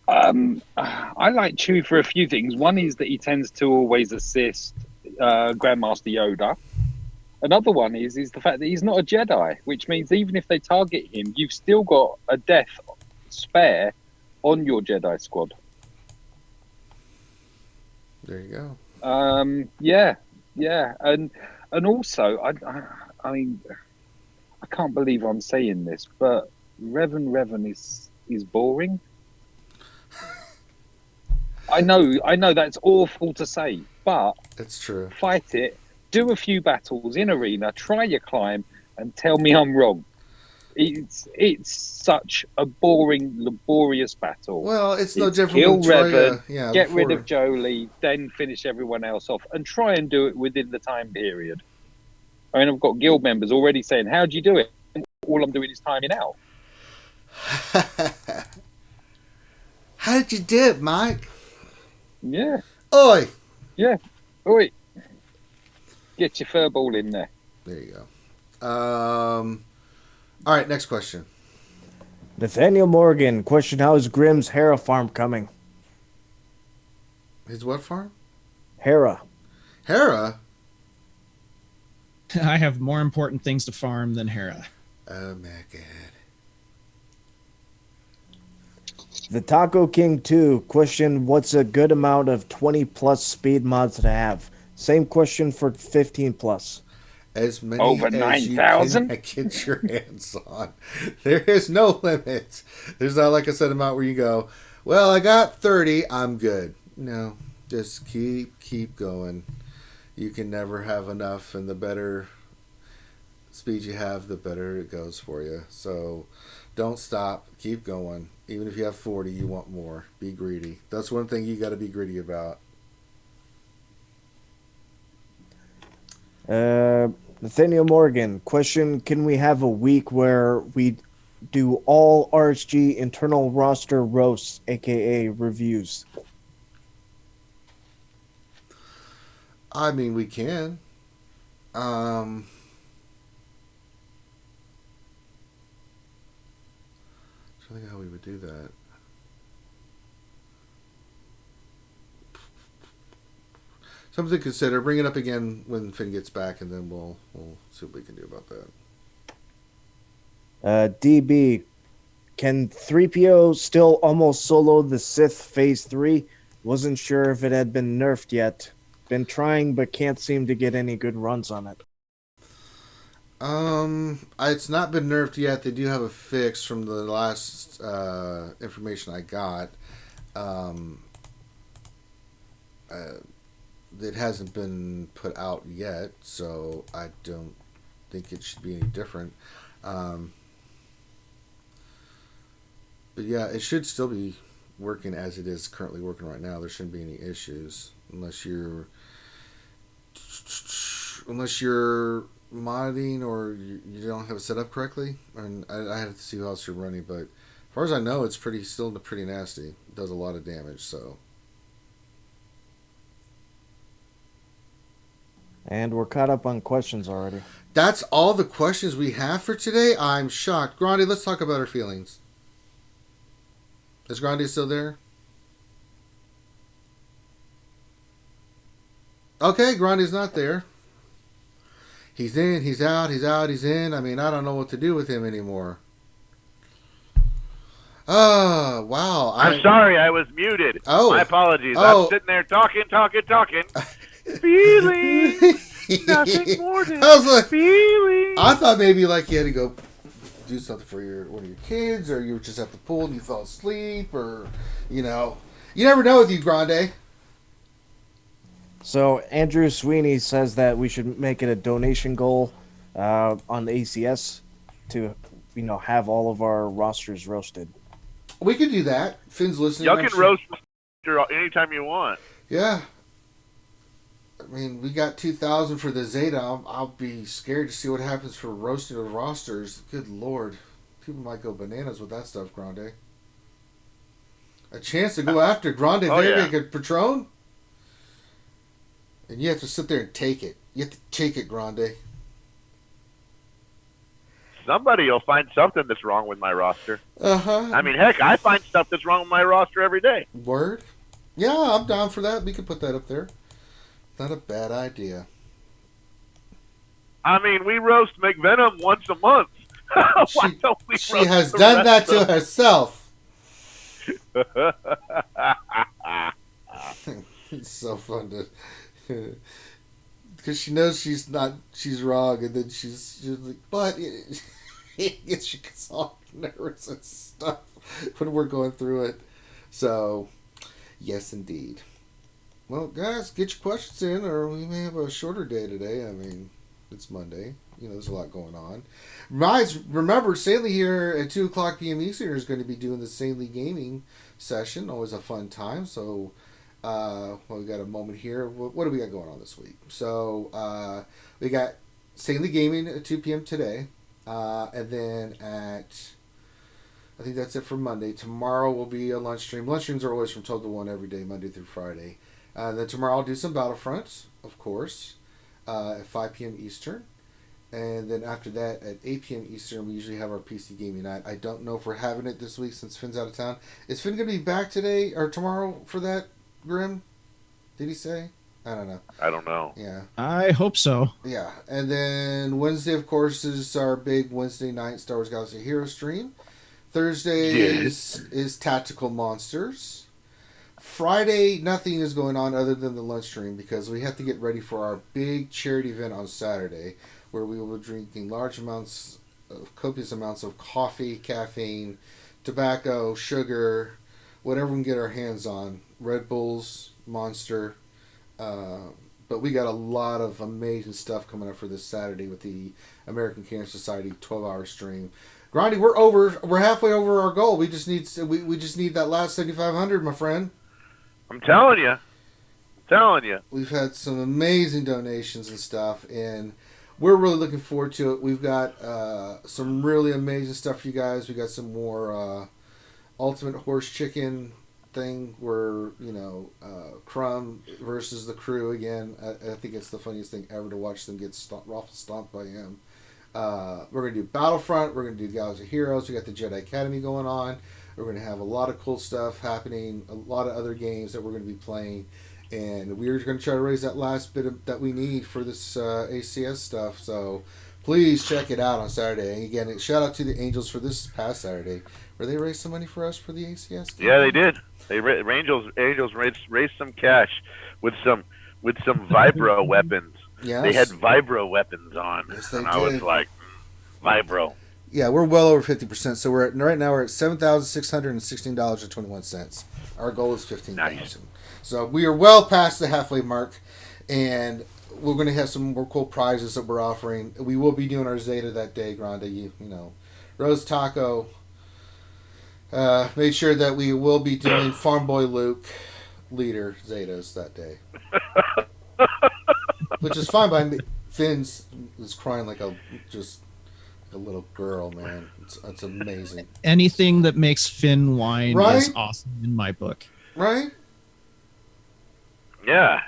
I like Chewie for a few things. One is that he tends to always assist Grandmaster Yoda. Another one is the fact that he's not a Jedi, which means even if they target him, you've still got a death spare on your Jedi squad. There you go. Yeah, and also, I mean, I can't believe I'm saying this, but Revan is boring. I know that's awful to say, but it's true. Fight it. Do a few battles in arena, try your climb, and tell me I'm wrong. It's such a boring, laborious battle. Well, it's no different. Kill Revan, get rid of Jolie, then finish everyone else off, and try and do it within the time period. I mean, I've got guild members already saying, "How do you do it?" All I'm doing is timing out. How did you do it, Mike? Yeah. Oi! Yeah. Oi. Get your fur ball in there. There you go. All right, next question. Nathaniel Morgan, question: how is Grimm's Hera farm coming? His what farm? Hera. Hera? I have more important things to farm than Hera. Oh my god. The Taco King 2, question: what's a good amount of 20 plus speed mods to have? Same question for 15 plus. As many Over as 9,000? you can get your hands on. There is no limit. There's not like a set amount where you go, well, I got 30, I'm good. No, just keep going. You can never have enough, and the better speed you have, the better it goes for you. So don't stop. Keep going. Even if you have 40, you want more. Be greedy. That's one thing you got to be greedy about. Nathaniel Morgan, question: can we have a week where we do all RSG internal roster roasts, aka reviews? I mean, we can. I think how we would do that. Something to consider. Bring it up again when Finn gets back, and then we'll see what we can do about that. DB, can 3PO still almost solo the Sith Phase 3? Wasn't sure if it had been nerfed yet. Been trying, but can't seem to get any good runs on it. It's not been nerfed yet. They do have a fix from the last information I got. It hasn't been put out yet, so I don't think it should be any different. But yeah, it should still be working as it is currently working right now. There shouldn't be any issues unless you're modding or you don't have it set up correctly. And I have to see how else you're running, but as far as I know, it's still pretty nasty. It does a lot of damage, so. And we're caught up on questions already. That's all the questions we have for today. I'm shocked. Grande, let's talk about our feelings. Is Grande still there? Okay, Grande's not there. He's in, he's out, he's out, he's in. I mean, I don't know what to do with him anymore. Oh, wow. I'm sorry, I was muted. Oh. My apologies. Oh. I'm sitting there talking. Feeling nothing more than feeling. I thought maybe like you had to go do something for one of your kids, or you were just at the pool and you fell asleep, or you never know with you, Grande. So Andrew Sweeney says that we should make it a donation goal on the ACS to have all of our rosters roasted. We can do that. Finn's listening. Y'all can roast anytime you want. Yeah. I mean, we got 2,000 for the Zeta. I'll be scared to see what happens for roasting of rosters. Good Lord. People might go bananas with that stuff, Grande. A chance to go after Grande Vega Patron? And you have to sit there and take it. You have to take it, Grande. Somebody will find something that's wrong with my roster. Uh-huh. I mean, heck, I find stuff that's wrong with my roster every day. Word? Yeah, I'm down for that. We could put that up there. Not a bad idea. I mean, we roast McVenom once a month. Why don't we roast she has done that to herself. It's so fun to... Because she knows she's wrong, and then she's like, but it gets all nervous and stuff when we're going through it. So, yes, indeed. Well, guys, get your questions in, or we may have a shorter day today. I mean, it's Monday. There's a lot going on. Remember, Sanely here at 2 o'clock p.m. Eastern is going to be doing the Sanely Gaming session. Always a fun time. So, we got a moment here. What do we got going on this week? So, we got Sanely Gaming at 2 p.m. today. And then at I think that's it for Monday. Tomorrow will be a lunch stream. Lunch streams are always from 12 to 1 every day, Monday through Friday. Then tomorrow I'll do some Battlefront, of course, at 5 p.m. Eastern. And then after that, at 8 p.m. Eastern, we usually have our PC gaming night. I don't know if we're having it this week since Finn's out of town. Is Finn going to be back today or tomorrow for that, Grim? Did he say? I don't know. I don't know. Yeah. I hope so. Yeah. And then Wednesday, of course, is our big Wednesday night Star Wars Galaxy Hero stream. Thursday is Tactical Monsters. Friday, nothing is going on other than the lunch stream because we have to get ready for our big charity event on Saturday where we will be drinking copious amounts of coffee, caffeine, tobacco, sugar, whatever we can get our hands on. Red Bulls, Monster. But we got a lot of amazing stuff coming up for this Saturday with the American Cancer Society 12-hour stream. Grandy, we're halfway over our goal. We just need that last 7,500, my friend. I'm telling you. We've had some amazing donations and stuff, and we're really looking forward to it. We've got some really amazing stuff for you guys. We got some more Ultimate Horse Chicken thing where, Crumb versus the crew again. I think it's the funniest thing ever to watch them get stomped by him. We're going to do Battlefront. We're going to do Galaxy Heroes. We got the Jedi Academy going on. We're going to have a lot of cool stuff happening, a lot of other games that we're going to be playing, and we're going to try to raise that last bit that we need for this ACS stuff. So please check it out on Saturday. And again, shout out to the Angels for this past Saturday, where they raised some money for us for the ACS. Yeah, they did. Angels raised some cash with some vibro weapons. Yes. They had vibro weapons on, yes, and I was like, vibro. Yeah, we're well over 50%. So right now we're at $7,616.21. Our goal is $15,000. Nice. So we are well past the halfway mark, and we're going to have some more cool prizes that we're offering. We will be doing our Zeta that day, Grande. You know, Rose Taco made sure that we will be doing Farm Boy Luke leader Zetas that day, which is fine by me. Finn is crying like a little girl, man. It's amazing. Anything that makes Finn whine Right? is awesome in my book. Right? Yeah.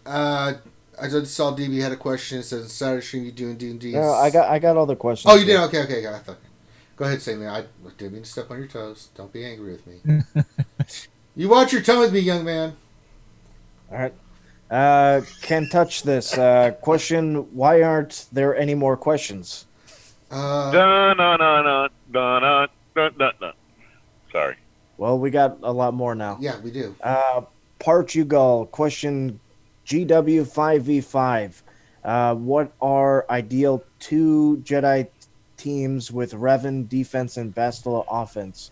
I just saw DB had a question. It says, Saturday stream you doing D&D? No, I got all the questions. Oh, you did? Okay. I thought. Go ahead, Sammy. I didn't mean to step on your toes. Don't be angry with me. You watch your tone with me, young man. All right. Can't touch this. Question, why aren't there any more questions? Sorry. Well, we got a lot more now. Yeah, we do. Portugal, question GW5v5. What are ideal 2 Jedi teams with Revan defense and Bastila offense?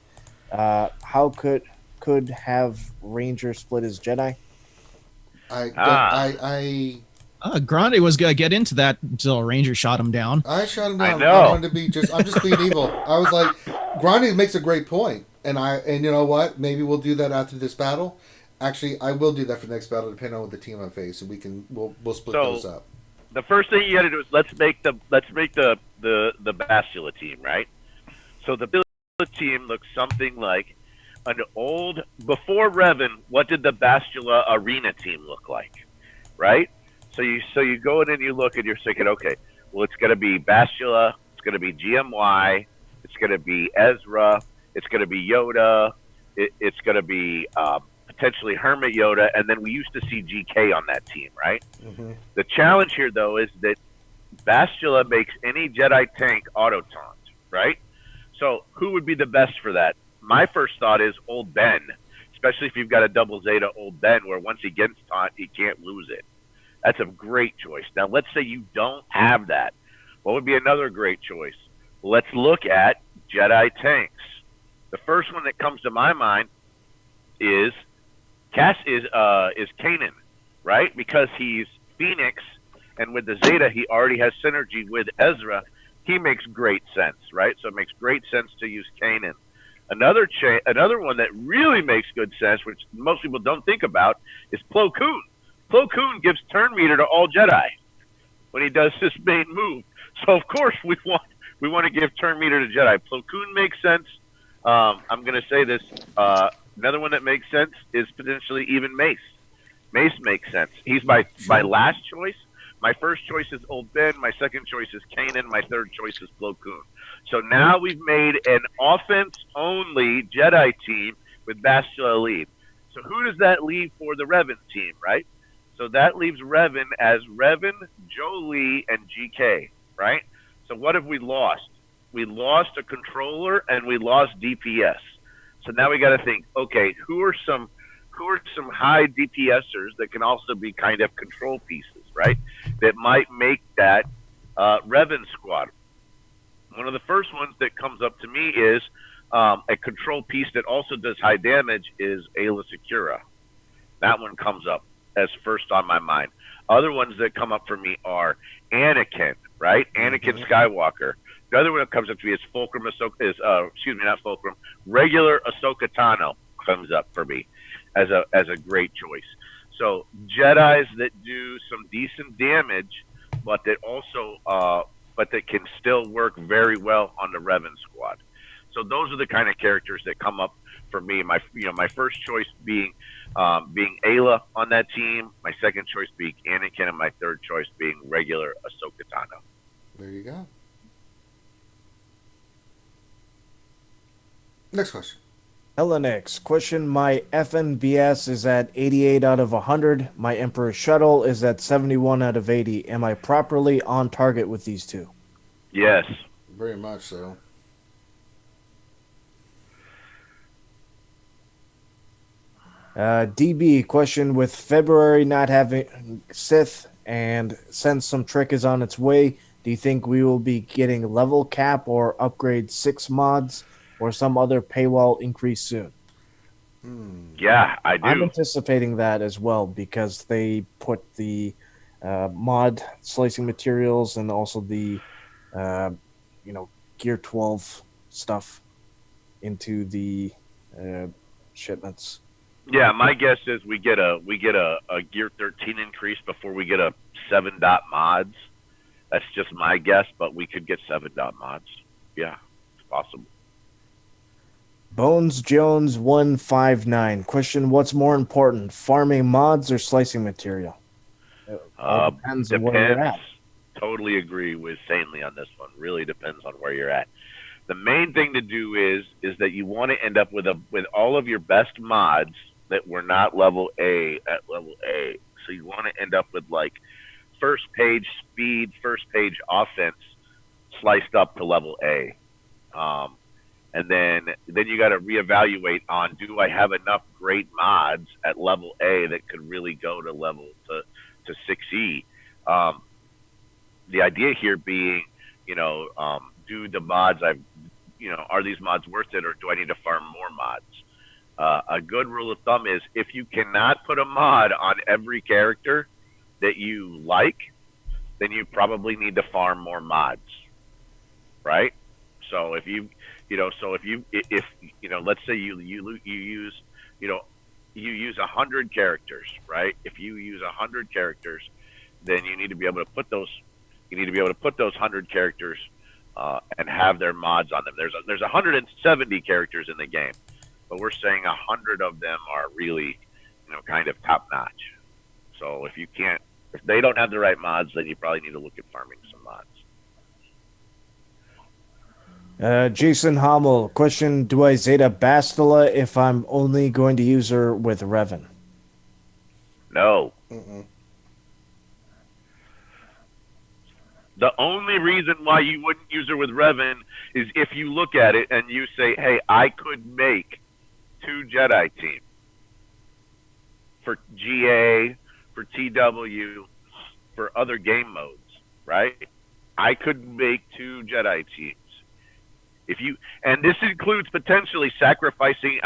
How could have Ranger split his Jedi? Grande was gonna get into that until Ranger shot him down. I shot him down. I know. wanted to be I'm just being evil. I was like, Grande makes a great point, and you know what? Maybe we'll do that after this battle. Actually, I will do that for the next battle, depending on what the team I face, and we'll split those up. The first thing you got to do is let's make the Bastila team, right? So the Bastila team looks something like an old before Revan. What did the Bastila arena team look like, right? So you go in and you look and you're thinking, okay, well it's going to be Bastila, it's going to be GMY, it's going to be Ezra, it's going to be Yoda, it's going to be potentially Hermit Yoda, and then we used to see GK on that team, right? Mm-hmm. The challenge here, though, is that Bastila makes any Jedi tank auto-taunt, right? So who would be the best for that? My first thought is Old Ben, especially if you've got a double Zeta Old Ben, where once he gets taunt, he can't lose it. That's a great choice. Now, let's say you don't have that. What would be another great choice? Let's look at Jedi tanks. The first one that comes to my mind is Kanan, right? Because he's Phoenix, and with the Zeta, he already has synergy with Ezra. He makes great sense, right? So it makes great sense to use Kanan. Another one that really makes good sense, which most people don't think about, is Plo Koon. Plo Koon gives turn meter to all Jedi when he does his main move. So of course we want to give turn meter to Jedi. Plo Koon makes sense. I'm going to say this. Another one that makes sense is potentially even Mace. Mace makes sense. He's my last choice. My first choice is Old Ben. My second choice is Kanan. My third choice is Plo Koon. So now we've made an offense-only Jedi team with Bastila lead. So who does that leave for the Revan team, right? So that leaves Revan as Revan, Jolie, and GK, right? So what have we lost? We lost a controller and we lost DPS. So now we got to think, okay, who are some high DPSers that can also be kind of control pieces, right? That might make that Revan squad. One of the first ones that comes up to me is a control piece that also does high damage is Ayla Secura. That one comes up as first on my mind. Other ones that come up for me are Anakin, right? Anakin Skywalker. The other one that comes up to me is Fulcrum Ahsoka. Not Fulcrum. Regular Ahsoka Tano comes up for me as a great choice. So Jedi's that do some decent damage, but that also that can still work very well on the Revan squad. So those are the kind of characters that come up for me. My first choice being Ayla on that team, my second choice being Anakin, and my third choice being regular Ahsoka Tano. There you go. Next question. Helenix, question, my FNBS is at 88 out of 100. My Emperor Shuttle is at 71 out of 80. Am I properly on target with these two? Yes. Very much so. DB, question, with February not having Sith and since some trick is on its way, do you think we will be getting level cap or upgrade 6 mods or some other paywall increase soon? Yeah, I do. I'm anticipating that as well because they put the mod slicing materials and also the Gear 12 stuff into the shipments. Yeah, my guess is we get a Gear 13 increase before we get a 7 dot mods. That's just my guess, but we could get 7 dot mods. Yeah, it's possible. Bones Jones 159. Question, what's more important, farming mods or slicing material? Depends on where you're at. Totally agree with Sanely on this one. Really depends on where you're at. The main thing to do is that you want to end up with all of your best mods that were not level A at level A. So you want to end up with like first page speed, first page offense sliced up to level A. And then you got to reevaluate on, do I have enough great mods at level A that could really go to level to 6E? The idea here being, do the mods are these mods worth it, or do I need to farm more mods? A good rule of thumb is if you cannot put a mod on every character that you like, then you probably need to farm more mods, right? So if let's say you use 100 characters, right? If you use 100 characters, then you need to be able to put those 100 characters and have their mods on them. There's 170 characters in the game, but we're saying 100 of them are really, kind of top notch. So if they don't have the right mods, then you probably need to look at farming some mods. Jason Hommel, question, do I Zeta Bastila if I'm only going to use her with Revan? No. Mm-mm. The only reason why you wouldn't use her with Revan is if you look at it and you say, hey, I could make 2 Jedi teams for GA, for TW, for other game modes, right? I could make 2 Jedi teams. And this includes potentially sacrificing,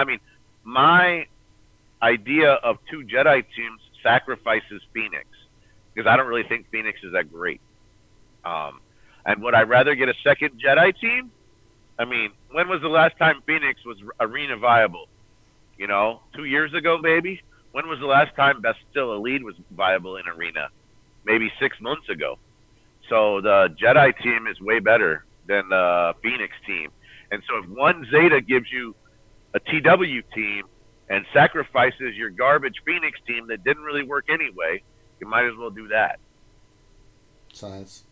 my idea of 2 Jedi teams sacrifices Phoenix, because I don't really think Phoenix is that great. And would I rather get a second Jedi team? When was the last time Phoenix was arena viable? 2 years ago, maybe? When was the last time Bastila Lead was viable in arena? Maybe 6 months ago. So the Jedi team is way better than the Phoenix team. And so if one Zeta gives you a TW team and sacrifices your garbage Phoenix team that didn't really work anyway, you might as well do that. Science.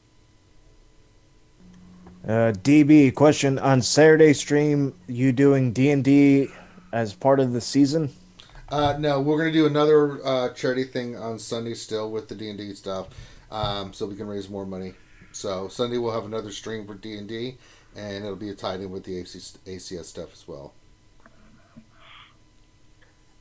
DB, question on Saturday stream, you doing D&D as part of the season? No, we're going to do another charity thing on Sunday still with the D&D stuff, so we can raise more money. So Sunday we'll have another stream for D&D, and it'll be tied in with the ACS stuff as well.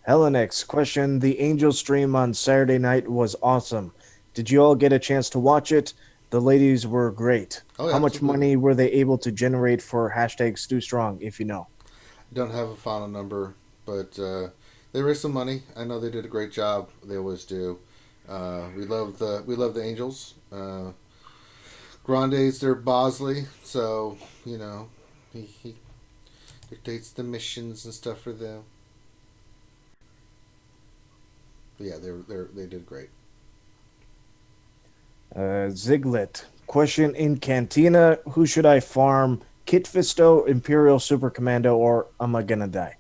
Helenix, question, the Angel stream on Saturday night was awesome. Did you all get a chance to watch it? The ladies were great. Oh, yeah, how much absolutely. money were they able to generate for #StewStrong, if you know? Don't have a final number, but they raised some money. I know they did a great job. They always do. We love the Angels. Grande's their Bosley, so he dictates the missions and stuff for them. But yeah, they did great. Ziglet, question, in Cantina, who should I farm? Kit Fisto, Imperial Super Commando, or am I gonna die?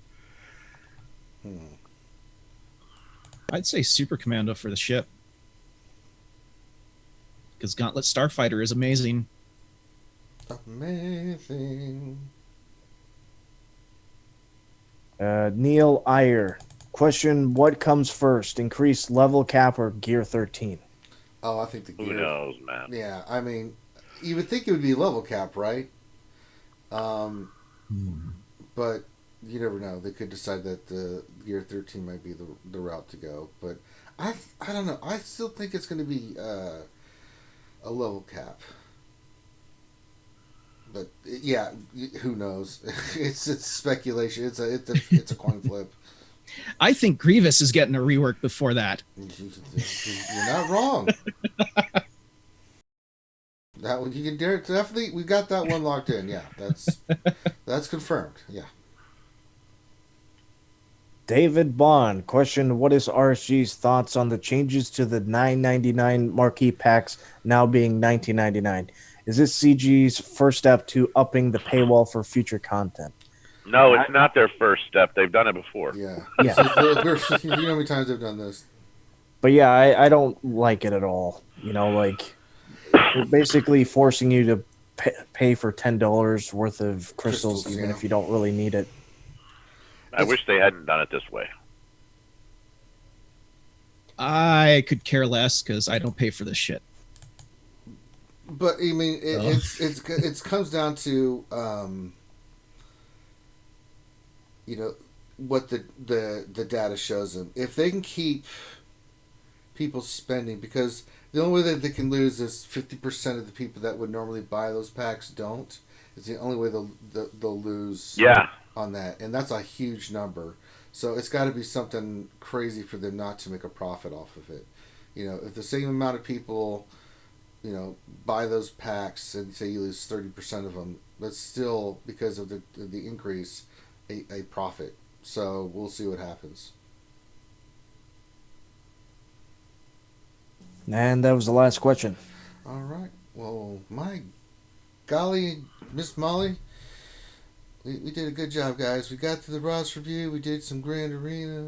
I'd say Super Commando for the ship. Because Gauntlet Starfighter is amazing. Amazing. Neil Iyer, question, what comes first? Increased level cap or Gear 13? Oh, I think the gear. Who knows, man? Yeah, I mean, you would think it would be level cap, right? But you never know. They could decide that the Gear 13 might be the route to go. But I don't know. I still think it's going to be a level cap. But yeah, who knows? It's speculation. It's a coin flip. I think Grievous is getting a rework before that. You're not wrong. That one you can definitely. We got that one locked in. Yeah, that's confirmed. Yeah. David Bond, question, what is RSG's thoughts on the changes to the $9.99 marquee packs now being $19.99? Is this CG's first step to upping the paywall for future content? No, it's not their first step. They've done it before. Yeah. Yeah. You know how many times they've done this? But yeah, I don't like it at all. Like, they're basically forcing you to pay for $10 worth of crystals, even if you don't really need it. I wish they hadn't done it this way. I could care less because I don't pay for this shit. But I mean, it comes down to what the data shows them. If they can keep people spending, because the only way that they can lose is 50% of the people that would normally buy those packs don't. It's the only way they'll lose. Yeah. On that, and that's a huge number. So it's got to be something crazy for them not to make a profit off of it. If the same amount of people, buy those packs and say you lose 30% of them, that's still, because of the increase, a profit. So we'll see what happens. And that was the last question. All right. Well, my golly, Miss Molly, we did a good job, guys. We got to the Ross review. We did some Grand Arena.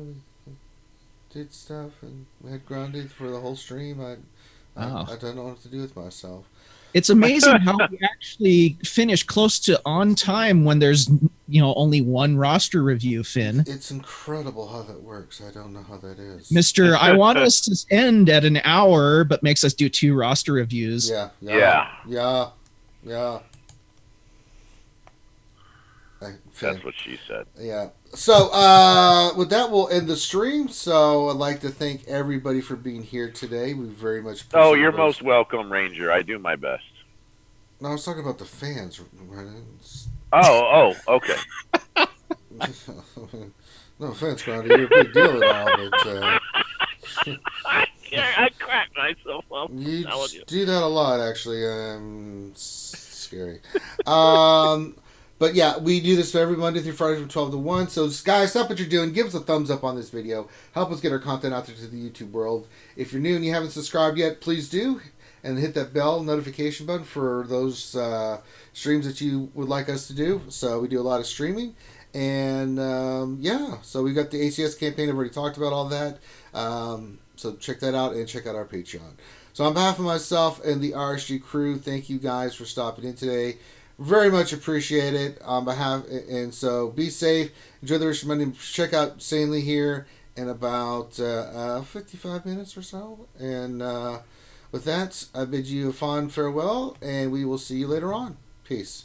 We did stuff, and we had Grande for the whole stream. I don't know what to do with myself. It's amazing how we actually finish close to on time when there's only one roster review, Finn. It's incredible how that works. I don't know how that is. Mr. I want us to end at an hour, but makes us do 2 roster reviews. Yeah. That's what she said. Yeah. So, with that, we'll end the stream. So, I'd like to thank everybody for being here today. We very much appreciate Oh, you're most welcome, Ranger. I do my best. No, I was talking about the fans. Oh, okay. No offense, Grandy. You're a big deal and all, but... I cracked myself up. You do that a lot, actually. Scary. But yeah, we do this every Monday through Friday from 12 to 1. So, guys, stop what you're doing. Give us a thumbs up on this video. Help us get our content out there to the YouTube world. If you're new and you haven't subscribed yet, please do. and hit that bell notification button for those streams that you would like us to do. So we do a lot of streaming. And so we got the ACS campaign. I've already talked about all that. So check that out and check out our Patreon. So on behalf of myself and the RSG crew, thank you guys for stopping in today. Very much appreciate it. And so be safe. Enjoy the rest of Monday. Check out Sanely here in about 55 minutes or so. And with that, I bid you a fond farewell, and we will see you later on. Peace.